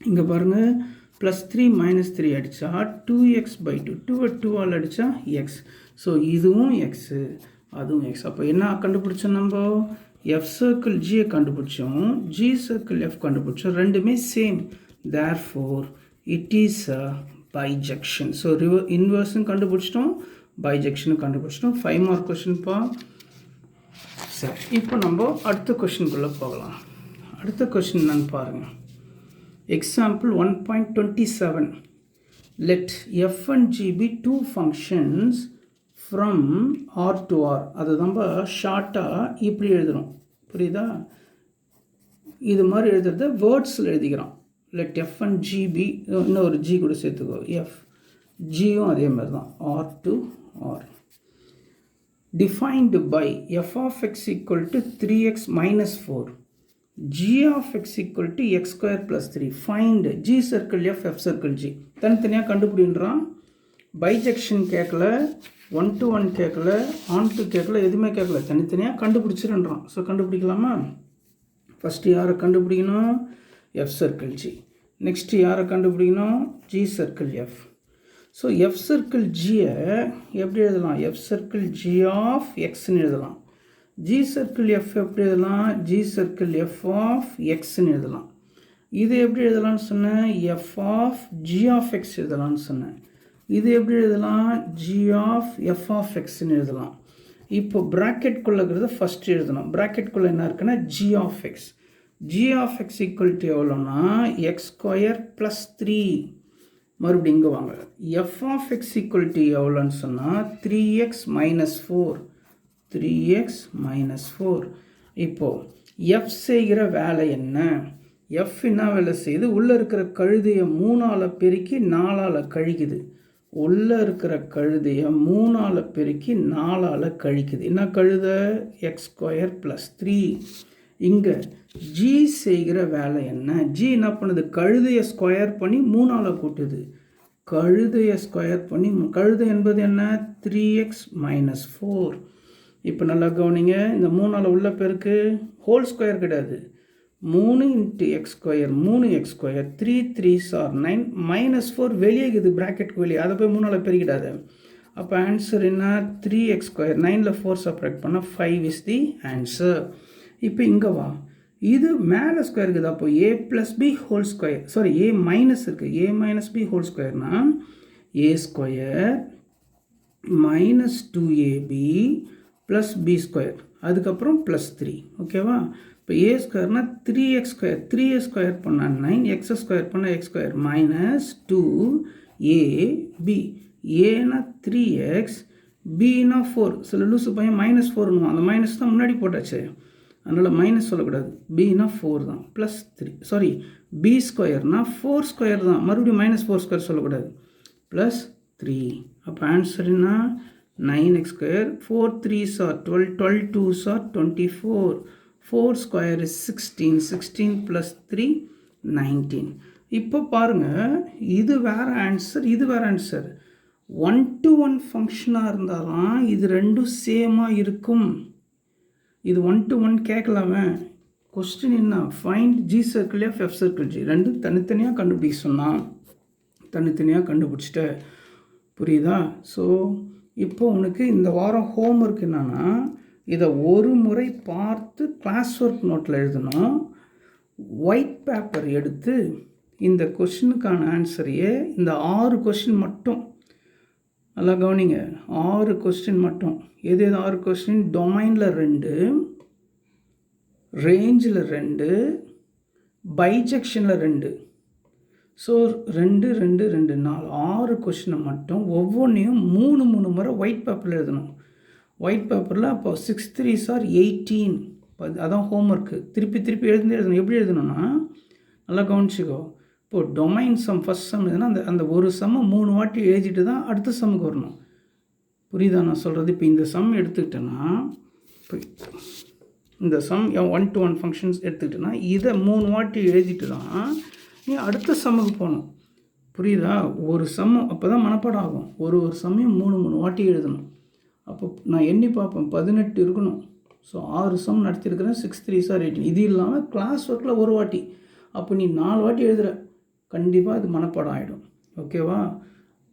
இங்கே பாருங்கள், ப்ளஸ் 3 மைனஸ் 3 அடித்தா 2x/2. 2-வை 2ஆல் அடித்தா எக்ஸ். ஸோ இதுவும் எக்ஸு, அதுவும் எக்ஸ். அப்போ என்ன கண்டுபிடிச்சோம்? நம்ம எஃப் சர்க்கிள் ஜியை கண்டுபிடிச்சோம், ஜி சர்க்கிள் எஃப் கண்டுபிடிச்சோம். ரெண்டுமே same. Therefore it is a bijection. So இன்வர்ஸும் கண்டுபிடிச்சிட்டோம், பைஜெக்ஷனும் கண்டுபிடிச்சிட்டோம். 5 மார்க் கொஷின்ப்பா. சரி, இப்போ நம்ம அடுத்த கொஷின்குள்ளே போகலாம். அடுத்த கொஷின் என்னன்னு பாருங்கள். Example 1.27. let f and g be two functions from r to r. அது நம்ம ஷார்ட்டாக இப்படி எழுதுகிறோம், புரியுதா? இது மாதிரி எழுதுறத வேர்ட்ஸில் எழுதிக்கிறோம். let f and g be, இன்னொரு g கூட சேர்த்துக்கோ, f gயும் அதே மாதிரி தான், r to r. defined by f of x equal to 3x minus 4, g of x equal to x square plus 3. find g circle f, f circle g. தனித்தனியாக கண்டுபிடின்றான். பைஜெக்ஷன் கேட்கல, 1 to 1 கேட்கல, ஆன் டு கேட்கல, எதுவுமே கேட்கல, தனித்தனியாக கண்டுபிடிச்சிருன்றான். ஸோ கண்டுபிடிக்கலாமா? ஃபஸ்ட்டு யாரை கண்டுபிடிக்கணும்? F circle G. நெக்ஸ்ட்டு யாரை கண்டுபிடிக்கணும்? G circle F. So F circle ஜியை எப்படி எழுதலாம்? எஃப் சர்க்கிள் ஜி ஆஃப் எக்ஸ்ன்னு எழுதலாம். ஜி சர்க்கிள் எஃப் எப்படி எழுதலாம்? ஜி சர்க்கிள் எஃப் ஆஃப் எக்ஸ்ன்னு எழுதலாம். இது எப்படி எழுதலாம்னு சொன்னேன்? F of G of X எழுதலாம்னு சொன்னேன். இது எப்படி எழுதலாம்? ஜி ஆஃப் எஃப் ஆஃப் எக்ஸ்ன்னு எழுதலாம். இப்போ ப்ராக்கெட்குள்ளே இருக்கிறத ஃபஸ்ட்டு எழுதணும். ப்ராக்கெட்குள்ளே என்ன இருக்குன்னா G of X. G of X equal to எவ்வளோன்னா எக்ஸ் ஸ்கொயர் ப்ளஸ் 3. மறுபடியும் இங்கே வாங்க. F of X equal to எவ்வளோன்னு சொன்னால் 3x மைனஸ் 4. 3x minus 4. இப்போது எஃப் செய்கிற வேலை என்ன? எஃப் என்ன வேலை செய்யுது? உள்ளே இருக்கிற கழுதையை 3ஆல் பெருக்கி 4ஆல் கழிக்குது. உள்ளே இருக்கிற கழுதையை 3ஆல் பெருக்கி 4ஆல் கழிக்குது. என்ன கழுதை? X square plus 3. இங்கே ஜி செய்கிற வேலை என்ன? ஜி என்ன பண்ணுது? கழுதையை ஸ்கொயர் பண்ணி 3ஆல் கூட்டுது. கழுதையை ஸ்கொயர் பண்ணி, கழுதை என்பது என்ன? 3x minus 4. இப்போ நல்லா கவனிங்க, இந்த 3ஆல் உள்ள பெருக்கு ஹோல் ஸ்கொயர் கிடையாது. 3 × x square 3x square 3 3s are 9 minus 4 வெளியே இருக்குது, ப்ராக்கெட்டுக்கு வெளியே. அதை போய் 3ஆல் பெருக்கிடாது. அப்போ ஆன்சர் என்ன? 3x square. 9ல் 4 செப்பரேட் பண்ணால் 5 இஸ் தி ஆன்சர். இப்போ இங்கே வா, இது மேலே ஸ்கொயர் இருக்குது. அப்போ a + b whole square, sorry a minus இருக்குது, a மைனஸ் b ஹோல் ஸ்கொயர்னா a square minus 2ab plus b square, அதுக்கப்புறம் ப்ளஸ் 3. ஓகேவா? இப்போ a ஸ்கொயர்னா 3x square, 3a square பண்ணால் 9, x ஸ்கொயர் பண்ணால் x ஸ்கொயர் மைனஸ் 2ab. ஏன்னா 3x, bனா 4. சில லூசு பையன் மைனஸ் 4னுவான், அந்த மைனஸ் தான் முன்னாடி போட்டாச்சு, அதனால் மைனஸ் சொல்லக்கூடாது. bனா 4 தான், ப்ளஸ் 3, சாரி b ஸ்கொயர்னா 4 ஸ்கொயர் தான், மறுபடியும் மைனஸ் 4 ஸ்கொயர் சொல்லக்கூடாது, ப்ளஸ் 3. அப்போ ஆன்சர்னா 9x square, 4 3s are 12, 12 2s are 24, 4 square is 16, 16 plus 3, 19. இப்போ பாருங்க, இது வேறு ஆன்சர், இது வேறு ஆன்சர். 1-to-1 ஃபங்க்ஷனாக இருந்தால் தான் இது ரெண்டும் சேமாக இருக்கும். இது 1-to-1 கேட்கலாமே. கொஸ்டின் என்ன, find G circle F F circle G, ரெண்டும் தனித்தனியாக கண்டுபிடிக்க சொன்னால் தனித்தனியாக கண்டுபிடிச்சிட்ட. புரியுதா? ஸோ இப்போ உனக்கு இந்த வாரம் ஹோம்ஒர்க் என்னென்னா, இதை ஒரு முறை பார்த்து கிளாஸ் ஒர்க் நோட்டில் எழுதணும். ஒயிட் பேப்பர் எடுத்து இந்த கொஷினுக்கான ஆன்சரையே இந்த 6 கொஸ்டின் மட்டும் நல்லா கவனிங்க. 6 கொஸ்டின் மட்டும். எது 6 கொஸ்டின்? டொமைனில் 2, ரேஞ்சில் 2, பைஜெக்ஷனில் 2. ஸோ 2 2 2 4 6 கொஸ்டினை மட்டும் ஒவ்வொன்றையும் 3 முறை ஒயிட் பேப்பரில் எழுதணும். ஒயிட் பேப்பரில் அப்போ 6 3s are 18. அதான் ஹோம்ஒர்க்கு. திருப்பி எழுதணும். எப்படி எழுதணும்னா நல்லா கவனிச்சிக்கோ. இப்போது டொமைன் சம் ஃபஸ்ட் சம் எதுனா அந்த ஒரு சம்மை 3 வாட்டி எழுதிட்டு தான் அடுத்த சம்முக்கு வரணும். புரியுதா நான் சொல்கிறது? இப்போ இந்த சம் எடுத்துக்கிட்டேன்னா, இப்போ இந்த சம் 1-to-1 ஃபங்க்ஷன்ஸ் எடுத்துக்கிட்டேன்னா இதை 3 வாட்டி எழுதிட்டு தான் நீ அடுத்த சம்முக்கு போகணும். புரியுதா? ஒரு சம் அப்போ தான் மனப்பாடம் ஆகும். ஒரு சம்மையும் 3 வாட்டி எழுதணும். அப்போ நான் எண்ணி பார்ப்பேன், 18 இருக்கணும். ஸோ 6 சம் நடத்திருக்கிறேன். 6 3s are 18. இது இல்லாமல் கிளாஸ் ஒர்க்கில் ஒரு வாட்டி. அப்போ நீ 4 வாட்டி எழுதுகிற, கண்டிப்பாக அது மனப்பாடம் ஆகிடும். ஓகேவா?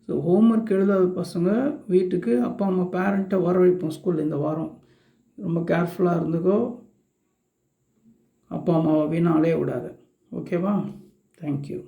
ஸோ ஹோம்ஒர்க் எழுதாத பசங்க வீட்டுக்கு அப்பா அம்மா பேரண்ட்டை வர வைப்போம் ஸ்கூலில் இந்த வாரம். ரொம்ப கேர்ஃபுல்லாக இருந்துக்கோ. அப்பா அம்மாவை வீணாக அலைய விடாத. ஓகேவா? தேங்க்யூ.